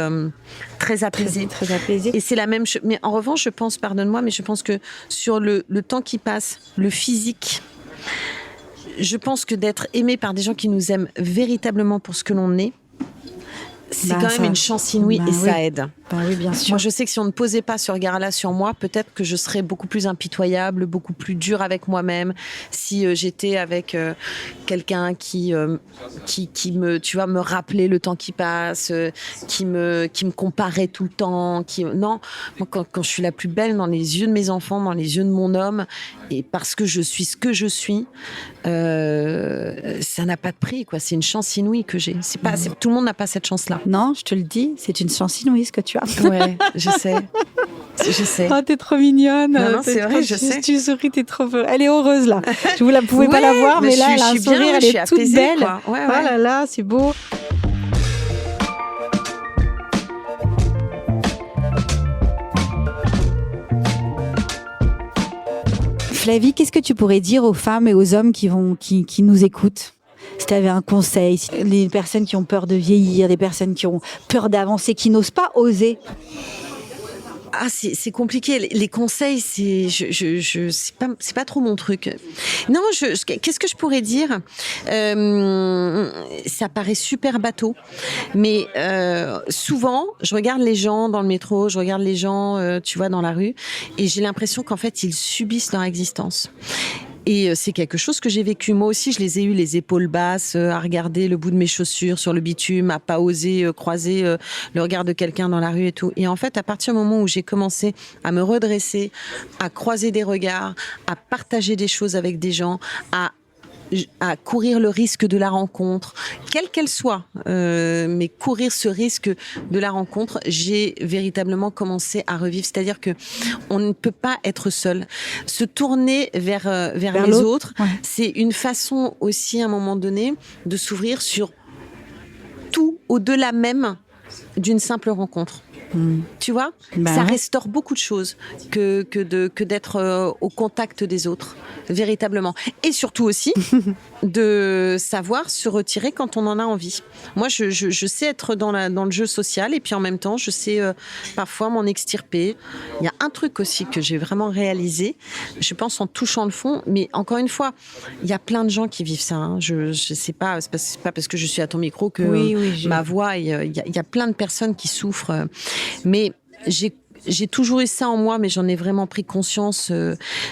Speaker 2: apaisée.
Speaker 1: Très apaisée.
Speaker 2: Et c'est la même chose. Mais en revanche, je pense, pardonne-moi, mais je pense que sur le temps qui passe, le physique, je pense que d'être aimé par des gens qui nous aiment véritablement pour ce que l'on est, c'est quand même une chance inouïe et ça aide.
Speaker 1: Oui, bien sûr.
Speaker 2: Moi, je sais que si on ne posait pas ce regard-là sur moi, peut-être que je serais beaucoup plus impitoyable, beaucoup plus dure avec moi-même. Si j'étais avec quelqu'un qui me, tu vois, me rappelait le temps qui passe, qui me comparait tout le temps. Non, moi, quand je suis la plus belle dans les yeux de mes enfants, dans les yeux de mon homme, et parce que je suis ce que je suis, ça n'a pas de prix, quoi. C'est une chance inouïe que j'ai. Tout le monde n'a pas cette chance-là.
Speaker 1: Non, je te le dis, c'est une chance inouïe ce que tu as.
Speaker 2: Ouais, je sais. Je sais.
Speaker 1: Oh, t'es trop mignonne.
Speaker 2: Non, c'est vrai, je sais.
Speaker 1: Tu souris, t'es trop heureuse. Elle est heureuse, là. Vous la pouvez pas la voir, mais là, elle a un sourire, elle est toute belle.
Speaker 2: Ouais.
Speaker 1: Oh là là, c'est beau. Flavie, qu'est-ce que tu pourrais dire aux femmes et aux hommes qui nous écoutent ? Si tu avais un conseil, les personnes qui ont peur de vieillir, des personnes qui ont peur d'avancer, qui n'osent pas oser.
Speaker 2: Ah, c'est compliqué. Les conseils, c'est pas trop mon truc. Non, qu'est-ce que je pourrais dire ? Ça paraît super bateau, mais souvent, je regarde les gens dans le métro, je regarde les gens, tu vois, dans la rue, et j'ai l'impression qu'en fait, ils subissent leur existence. Et c'est quelque chose que j'ai vécu. Moi aussi, je les ai eu les épaules basses, à regarder le bout de mes chaussures sur le bitume, à pas oser croiser le regard de quelqu'un dans la rue et tout. Et en fait, à partir du moment où j'ai commencé à me redresser, à croiser des regards, à partager des choses avec des gens, à courir le risque de la rencontre, quelle qu'elle soit, mais courir ce risque de la rencontre, j'ai véritablement commencé à revivre. C'est-à-dire que on ne peut pas être seul. Se tourner vers les autres, c'est une façon aussi, à un moment donné, de s'ouvrir sur tout au-delà même d'une simple rencontre. Tu vois, ça restaure beaucoup de choses que d'être au contact des autres, véritablement. Et surtout aussi, de savoir se retirer quand on en a envie. Moi, je sais être dans le jeu social et puis en même temps, je sais parfois m'en extirper. Il y a un truc aussi que j'ai vraiment réalisé, je pense en touchant le fond, mais encore une fois, il y a plein de gens qui vivent ça. Hein. Je sais pas, c'est pas parce que je suis à ton micro que ma voix, il y a plein de personnes qui souffrent. Mais j'ai toujours eu ça en moi, mais j'en ai vraiment pris conscience.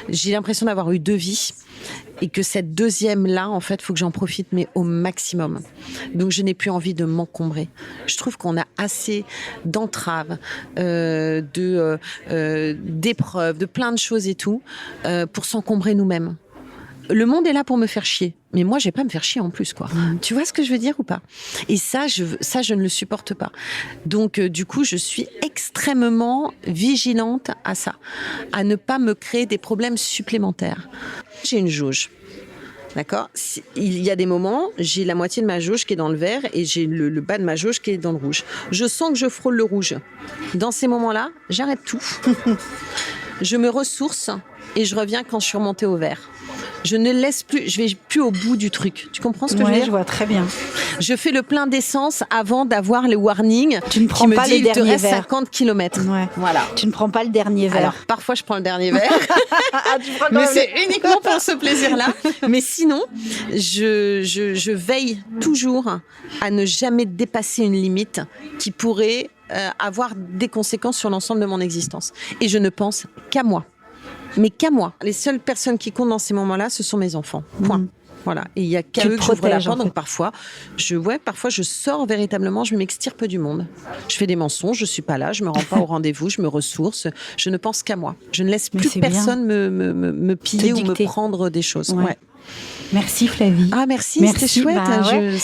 Speaker 2: J'ai l'impression d'avoir eu 2 vies et que cette deuxième-là, en fait, il faut que j'en profite, mais au maximum. Donc, je n'ai plus envie de m'encombrer. Je trouve qu'on a assez d'entraves, d'épreuves, de plein de choses et tout, pour s'encombrer nous-mêmes. Le monde est là pour me faire chier, mais moi, je vais pas me faire chier en plus, quoi. Tu vois ce que je veux dire ou pas ? Et ça, je ne le supporte pas. Donc, du coup, je suis extrêmement vigilante à ça, à ne pas me créer des problèmes supplémentaires. J'ai une jauge. D'accord. Il y a des moments, j'ai la moitié de ma jauge qui est dans le vert et j'ai le bas de ma jauge qui est dans le rouge. Je sens que je frôle le rouge. Dans ces moments-là, j'arrête tout. Je me ressource et je reviens quand je suis remontée au vert. Je ne laisse plus, je vais plus au bout du truc. Tu comprends ce que je veux dire ?
Speaker 1: Je vois très bien.
Speaker 2: Je fais le plein d'essence avant d'avoir les warnings
Speaker 1: Tu ne prends
Speaker 2: qui me
Speaker 1: pas
Speaker 2: dit
Speaker 1: le
Speaker 2: il te
Speaker 1: dernier
Speaker 2: reste
Speaker 1: verre.
Speaker 2: 50 km.
Speaker 1: Ouais.
Speaker 2: Voilà.
Speaker 1: Tu ne prends pas le dernier verre.
Speaker 2: Alors, parfois, je prends le dernier verre.
Speaker 1: Tu prends
Speaker 2: Mais c'est uniquement pour ce plaisir-là. Mais sinon, je veille toujours à ne jamais dépasser une limite qui pourrait avoir des conséquences sur l'ensemble de mon existence. Et je ne pense qu'à moi. Mais qu'à moi. Les seules personnes qui comptent dans ces moments-là, ce sont mes enfants. Point. Voilà. Et il y a qu'à eux que j'ouvre la porte. Donc parfois, je sors véritablement, je m'extirpe du monde. Je fais des mensonges, je suis pas là, je me rends pas au rendez-vous, je me ressource. Je ne pense qu'à moi. Je ne laisse plus personne me piller ou me prendre des choses. Ouais.
Speaker 1: Merci Flavie.
Speaker 2: Ah merci. C'était chouette.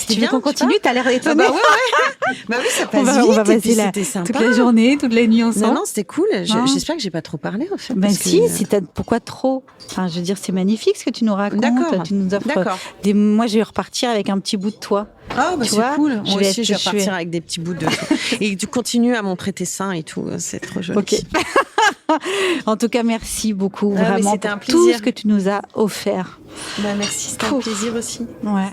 Speaker 1: Tu veux qu'on continue ? T'as l'air étonnée.
Speaker 2: Bah ouais. Bah oui, ça passe vite.
Speaker 1: On va passer toute la journée, toute la nuit ensemble.
Speaker 2: Non, c'était cool. J'espère que j'ai pas trop parlé en fait.
Speaker 1: Ben si, pourquoi trop ? Enfin, je veux dire, c'est magnifique ce que tu nous racontes.
Speaker 2: D'accord.
Speaker 1: Tu nous offres moi, je vais repartir avec un petit bout de toi.
Speaker 2: Ah bah c'est cool. Moi aussi, je vais repartir avec des petits bouts de toi. Et tu continues à montrer tes seins et tout. C'est trop joli.
Speaker 1: Ok. En tout cas, merci beaucoup vraiment pour tout ce que tu nous as offert.
Speaker 2: Bah merci, c'était un plaisir aussi.
Speaker 1: Ouais.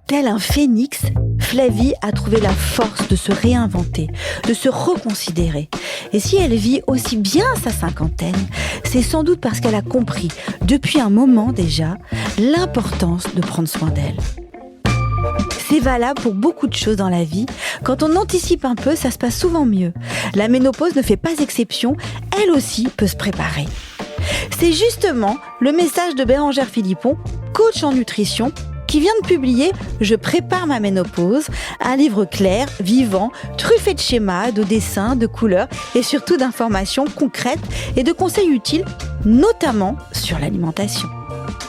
Speaker 1: Tel un phénix, Flavie a trouvé la force de se réinventer, de se reconsidérer. Et si elle vit aussi bien sa cinquantaine, c'est sans doute parce qu'elle a compris, depuis un moment déjà, l'importance de prendre soin d'elle. C'est valable pour beaucoup de choses dans la vie. Quand on anticipe un peu, ça se passe souvent mieux. La ménopause ne fait pas exception, elle aussi peut se préparer. C'est justement le message de Bérengère Philippon, coach en nutrition, qui vient de publier « Je prépare ma ménopause », un livre clair, vivant, truffé de schémas, de dessins, de couleurs et surtout d'informations concrètes et de conseils utiles, notamment sur l'alimentation.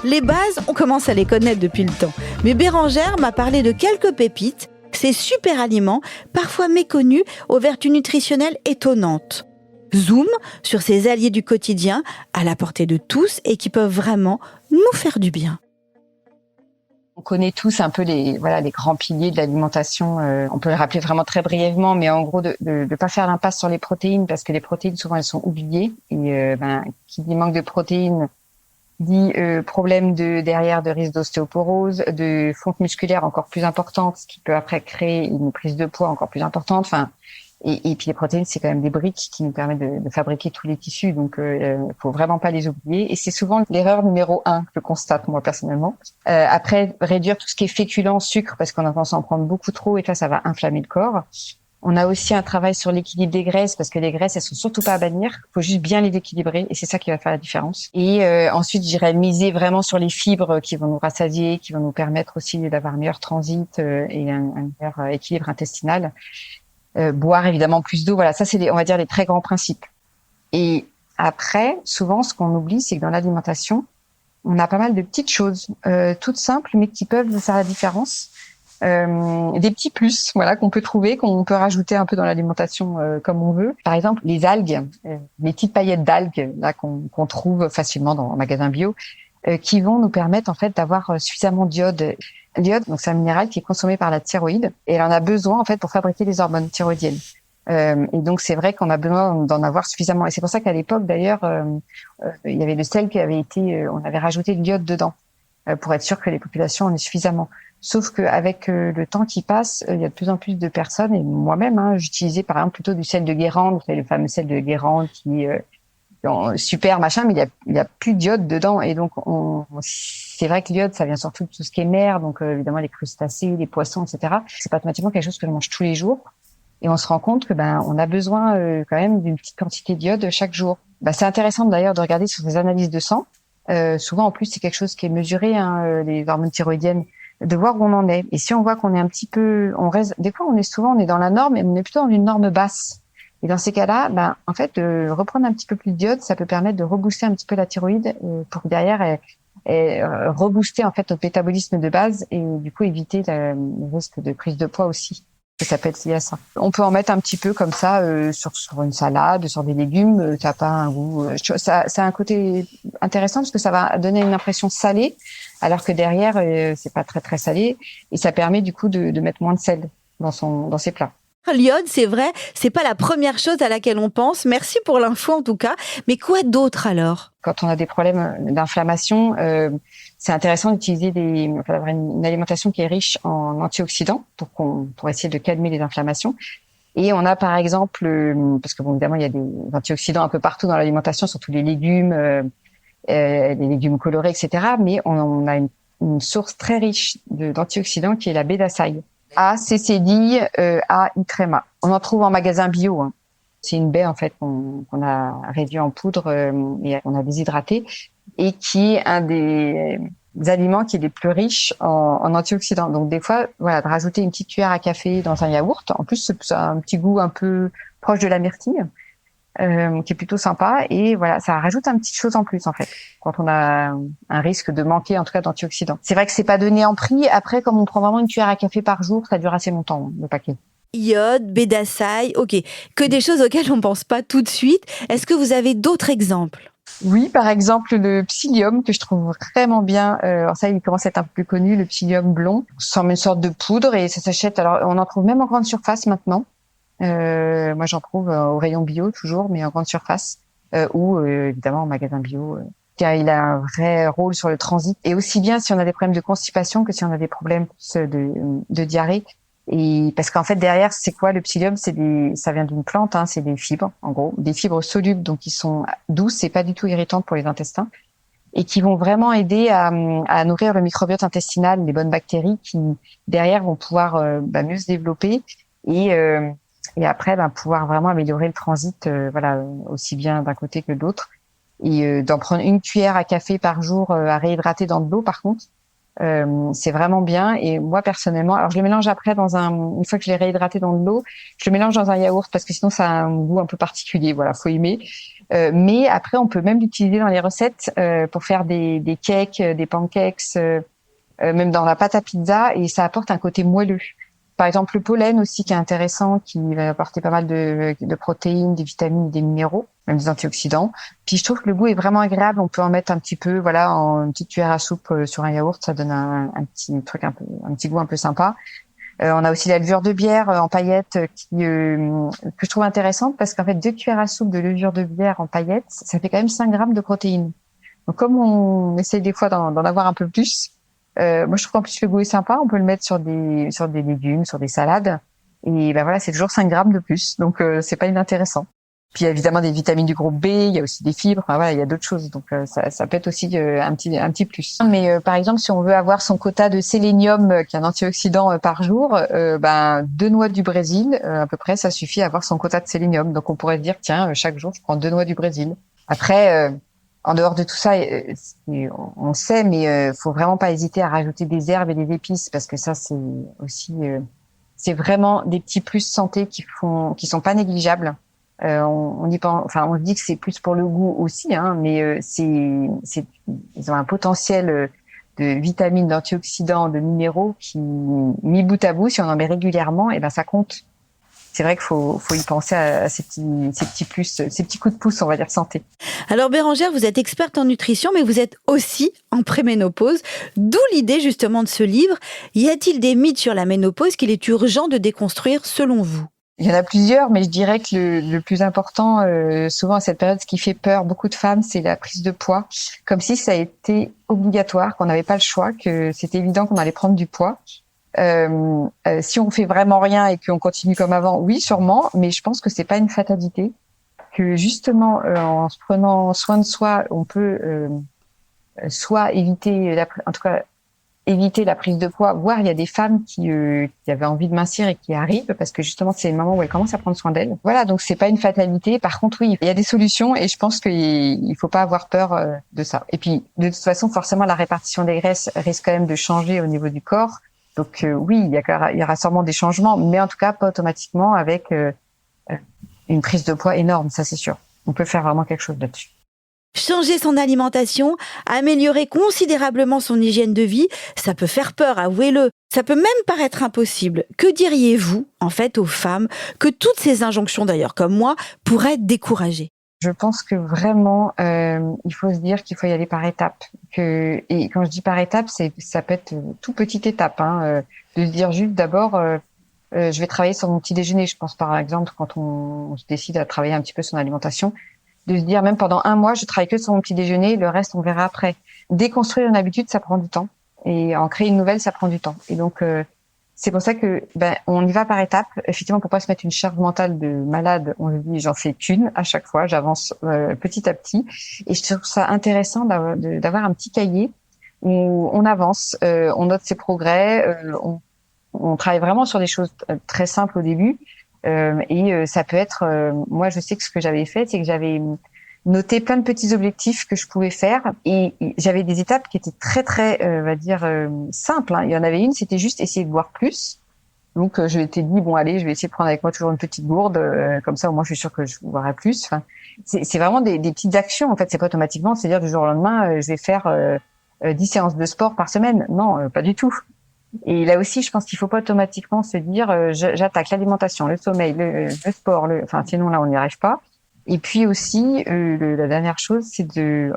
Speaker 1: Les bases, on commence à les connaître depuis le temps, mais Bérengère m'a parlé de quelques pépites, ces super aliments, parfois méconnus, aux vertus nutritionnelles étonnantes. Zoom sur ces alliés du quotidien, à la portée de tous et qui peuvent vraiment nous faire du bien.
Speaker 3: On connaît tous un peu les grands piliers de l'alimentation. On peut les rappeler vraiment très brièvement, mais en gros de pas faire l'impasse sur les protéines parce que les protéines souvent elles sont oubliées et qui dit manque de protéines dit problème derrière de risque d'ostéoporose, de fonte musculaire encore plus importante, ce qui peut après créer une prise de poids encore plus importante. Enfin. Et puis les protéines, c'est quand même des briques qui nous permettent de fabriquer tous les tissus, donc faut vraiment pas les oublier. Et c'est souvent l'erreur numéro 1 que je constate moi personnellement. Après, réduire tout ce qui est féculent, sucre, parce qu'on a tendance à en prendre beaucoup trop, et ça va inflammer le corps. On a aussi un travail sur l'équilibre des graisses, parce que les graisses, elles sont surtout pas à bannir. Faut juste bien les équilibrer, et c'est ça qui va faire la différence. Et ensuite, j'irais miser vraiment sur les fibres qui vont nous rassasier, qui vont nous permettre aussi d'avoir un meilleur transit et un meilleur équilibre intestinal. Boire évidemment plus d'eau, voilà, ça c'est on va dire les très grands principes. Et après, souvent ce qu'on oublie, c'est que dans l'alimentation, on a pas mal de petites choses toutes simples mais qui peuvent faire la différence. Des petits plus, voilà, qu'on peut trouver, qu'on peut rajouter un peu dans l'alimentation comme on veut. Par exemple, les algues, les petites paillettes d'algues là qu'on trouve facilement dans un magasin bio, qui vont nous permettre en fait d'avoir suffisamment d'iode. L'iode, donc c'est un minéral qui est consommé par la thyroïde et elle en a besoin en fait pour fabriquer les hormones thyroïdiennes. Et donc c'est vrai qu'on a besoin d'en avoir suffisamment. Et c'est pour ça qu'à l'époque d'ailleurs, il y avait le sel qui avait été, on avait rajouté de l'iode dedans pour être sûr que les populations en aient suffisamment. Sauf qu'avec le temps qui passe, il y a de plus en plus de personnes et moi-même, j'utilisais par exemple plutôt du sel de Guérande, le fameux sel de Guérande qui super machin, mais il y a plus d'iode dedans et donc c'est vrai que l'iode ça vient surtout de tout ce qui est mer, donc évidemment les crustacés, les poissons, etc. C'est pas automatiquement quelque chose que je mange tous les jours et on se rend compte que on a besoin quand même d'une petite quantité d'iode chaque jour. C'est intéressant d'ailleurs de regarder sur ces analyses de sang. Souvent en plus c'est quelque chose qui est mesuré, les hormones thyroïdiennes, de voir où on en est. Et si on voit qu'on est un petit peu, des fois on est dans la norme, mais on est plutôt dans une norme basse. Et dans ces cas-là, en fait, reprendre un petit peu plus d'iode, ça peut permettre de rebooster un petit peu la thyroïde pour que derrière, rebooster en fait notre métabolisme de base et du coup éviter le risque de prise de poids aussi. Ça peut être lié à ça. On peut en mettre un petit peu comme ça sur une salade, sur des légumes. Ça n'a pas un goût. Ça a un côté intéressant parce que ça va donner une impression salée, alors que derrière c'est pas très très salé, et ça permet du coup de mettre moins de sel dans ses plats.
Speaker 1: L'iode, c'est vrai, c'est pas la première chose à laquelle on pense. Merci pour l'info en tout cas. Mais quoi d'autre alors?
Speaker 3: Quand on a des problèmes d'inflammation, c'est intéressant d'utiliser d'avoir une alimentation qui est riche en antioxydants pour essayer de calmer les inflammations. Et on a par exemple, parce que bon, évidemment il y a des antioxydants un peu partout dans l'alimentation, surtout les légumes colorés, etc. Mais on a une source très riche d'antioxydants qui est la baie d'Açaï. A-cécédille, A-I-tréma. On en trouve en magasin bio. Hein. C'est une baie en fait qu'on a réduit en poudre et qu'on a déshydraté, et qui est un des aliments qui est les plus riches en antioxydants. Donc des fois, voilà, de rajouter une petite cuillère à café dans un yaourt. En plus, c'est un petit goût un peu proche de la myrtille, qui est plutôt sympa. Et voilà, ça rajoute une petite chose en plus en fait, quand on a un risque de manquer en tout cas d'antioxydants. C'est vrai que c'est pas donné en prix. Après, comme on prend vraiment une cuillère à café par jour, ça dure assez longtemps le paquet.
Speaker 1: Iode, baie d'Açaï, ok. Que des choses auxquelles on pense pas tout de suite. Est-ce que vous avez d'autres exemples?
Speaker 3: Oui, par exemple le psyllium que je trouve vraiment bien. Alors ça, il commence à être un peu plus connu, le psyllium blond. Ça ressemble à une sorte de poudre et ça s'achète. Alors on en trouve même en grande surface maintenant. Moi, j'en trouve au rayon bio toujours, mais en grande surface ou évidemment en magasin bio. Car il a un vrai rôle sur le transit, et aussi bien si on a des problèmes de constipation que si on a des problèmes de diarrhée. Et parce qu'en fait derrière, c'est quoi le psyllium? Ça vient d'une plante, hein, c'est des fibres, en gros, des fibres solubles, donc qui sont douces et pas du tout irritantes pour les intestins, et qui vont vraiment aider à nourrir le microbiote intestinal, les bonnes bactéries qui derrière vont pouvoir mieux se développer et après pouvoir vraiment améliorer le transit, voilà, aussi bien d'un côté que de l'autre. Et d'en prendre une cuillère à café par jour à réhydrater dans de l'eau, par contre, c'est vraiment bien. Et moi personnellement, alors je le mélange après une fois que je l'ai réhydraté dans de l'eau, je le mélange dans un yaourt parce que sinon ça a un goût un peu particulier. Voilà, faut aimer. Mais après, on peut même l'utiliser dans les recettes pour faire des cakes, des pancakes, même dans la pâte à pizza, et ça apporte un côté moelleux. Par exemple, le pollen aussi qui est intéressant, qui va apporter pas mal de protéines, des vitamines, des minéraux, même des antioxydants. Puis je trouve que le goût est vraiment agréable. On peut en mettre un petit peu, voilà, en une petite cuillère à soupe sur un yaourt, ça donne un petit truc un petit goût un peu sympa. On a aussi la levure de bière en paillettes que je trouve intéressante parce qu'en fait 2 cuillères à soupe de levure de bière en paillettes, ça fait quand même 5 grammes de protéines. Donc comme on essaye des fois d'en avoir un peu plus, moi je trouve qu'en plus le goût est sympa. On peut le mettre sur des légumes, sur des salades, et ben voilà, c'est toujours 5 grammes de plus, donc c'est pas inintéressant. Puis il y a évidemment des vitamines du groupe B, il y a aussi des fibres, enfin, voilà, il y a d'autres choses, donc ça peut être aussi un petit plus. Mais par exemple, si on veut avoir son quota de sélénium, qui est un antioxydant par jour, 2 noix du Brésil à peu près, ça suffit à avoir son quota de sélénium. Donc on pourrait se dire tiens, chaque jour je prends 2 noix du Brésil. Après en dehors de tout ça, on sait, mais faut vraiment pas hésiter à rajouter des herbes et des épices, parce que ça c'est aussi c'est vraiment des petits plus santé qui sont pas négligeables. On y pense, enfin, on se dit que c'est plus pour le goût aussi, hein, mais ils ont un potentiel de vitamines, d'antioxydants, de minéraux qui, mis bout à bout, si on en met régulièrement, et ben ça compte. C'est vrai qu'il faut y penser à ces petits plus, ces petits coups de pouce, on va dire, santé.
Speaker 1: Alors Bérangère, vous êtes experte en nutrition, mais vous êtes aussi en préménopause, d'où l'idée justement de ce livre. Y a-t-il des mythes sur la ménopause qu'il est urgent de déconstruire selon vous?
Speaker 3: Il y en a plusieurs, mais je dirais que le plus important, souvent à cette période, ce qui fait peur beaucoup de femmes, c'est la prise de poids. Comme si ça a été obligatoire, qu'on n'avait pas le choix, que c'était évident qu'on allait prendre du poids. Si on fait vraiment rien et qu'on continue comme avant, oui, sûrement, mais je pense que c'est pas une fatalité. Que justement, en se prenant soin de soi, on peut soit éviter, en tout cas, éviter la prise de poids, voire il y a des femmes qui avaient envie de mincir et qui arrivent parce que justement c'est le moment où elles commencent à prendre soin d'elles. Voilà, donc c'est pas une fatalité. Par contre, oui, il y a des solutions et je pense qu'il faut pas avoir peur de ça. Et puis de toute façon, forcément, la répartition des graisses risque quand même de changer au niveau du corps. Donc oui, il y aura sûrement des changements, mais en tout cas pas automatiquement avec une prise de poids énorme, ça c'est sûr. On peut faire vraiment quelque chose là-dessus.
Speaker 1: Changer son alimentation, améliorer considérablement son hygiène de vie, ça peut faire peur, avouez-le. Ça peut même paraître impossible. Que diriez-vous, en fait, aux femmes que toutes ces injonctions, d'ailleurs, comme moi, pourraient décourager ?
Speaker 3: Je pense que vraiment, il faut se dire qu'il faut y aller par étapes. Et quand je dis par étapes, ça peut être toute petite étape, de se dire juste d'abord, je vais travailler sur mon petit déjeuner. Je pense par exemple quand on se décide à travailler un petit peu son alimentation, de se dire même pendant 1 mois, je travaille que sur mon petit déjeuner, le reste on verra après. Déconstruire une habitude, ça prend du temps, et en créer une nouvelle, ça prend du temps. Et donc c'est pour ça que on y va par étapes. Effectivement, pour pas se mettre une charge mentale de malade, on se dit j'en fais qu'une à chaque fois, j'avance petit à petit. Et je trouve ça intéressant d'avoir un petit cahier où on avance, on note ses progrès, on travaille vraiment sur des choses très simples au début. Ça peut être, moi je sais que ce que j'avais fait, c'est que j'avais noté plein de petits objectifs que je pouvais faire, et j'avais des étapes qui étaient très très, simples. Il y en avait une, c'était juste essayer de boire plus. Donc je m'étais dit bon allez, je vais essayer de prendre avec moi toujours une petite gourde, comme ça au moins je suis sûre que je boirai plus. Enfin, c'est vraiment des petites actions. En fait, c'est pas automatiquement, c'est-à-dire du jour au lendemain, je vais faire 10 séances de sport par semaine. Non, pas du tout. Et là aussi, je pense qu'il faut pas automatiquement se dire j'attaque l'alimentation, le sommeil, le sport, sinon là on n'y arrive pas. Et puis aussi la dernière chose, c'est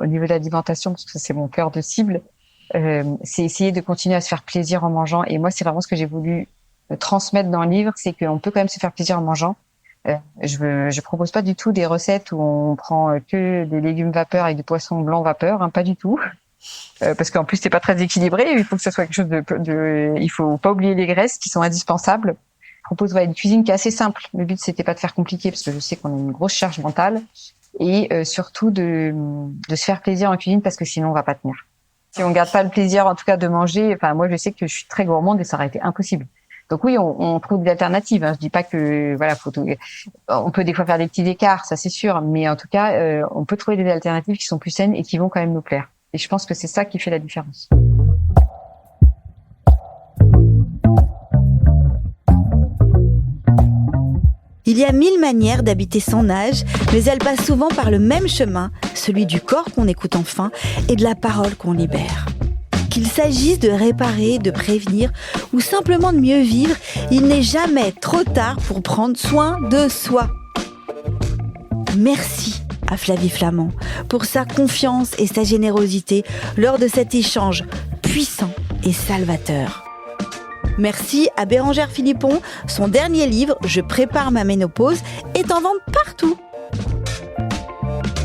Speaker 3: au niveau de l'alimentation, parce que c'est mon cœur de cible, c'est essayer de continuer à se faire plaisir en mangeant. Et moi, c'est vraiment ce que j'ai voulu transmettre dans le livre, c'est qu'on peut quand même se faire plaisir en mangeant. Je propose pas du tout des recettes où on prend que des légumes vapeur avec des poissons blancs vapeur, pas du tout. Parce qu'en plus c'est pas très équilibré, il faut que ça soit quelque chose il faut pas oublier les graisses qui sont indispensables. Je propose une cuisine qui est assez simple. Le but c'était pas de faire compliqué, parce que je sais qu'on a une grosse charge mentale, et surtout de se faire plaisir en cuisine, parce que sinon on va pas tenir. Si on garde pas le plaisir en tout cas de manger, moi je sais que je suis très gourmande et ça aurait été impossible. Donc oui, on trouve des alternatives. Je dis pas que on peut des fois faire des petits écarts, ça c'est sûr, mais en tout cas on peut trouver des alternatives qui sont plus saines et qui vont quand même nous plaire. Et je pense que c'est ça qui fait la différence.
Speaker 1: Il y a 1000 manières d'habiter son âge, mais elles passent souvent par le même chemin, celui du corps qu'on écoute enfin et de la parole qu'on libère. Qu'il s'agisse de réparer, de prévenir ou simplement de mieux vivre, il n'est jamais trop tard pour prendre soin de soi. Merci à Flavie Flament pour sa confiance et sa générosité lors de cet échange puissant et salvateur. Merci à Bérengère Philippon, son dernier livre « Je prépare ma ménopause » est en vente partout.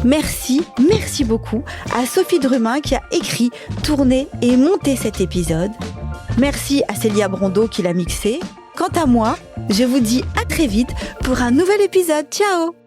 Speaker 1: Merci beaucoup à Sophie Drumin qui a écrit, tourné et monté cet épisode. Merci à Célia Brondeau qui l'a mixé. Quant à moi, je vous dis à très vite pour un nouvel épisode. Ciao!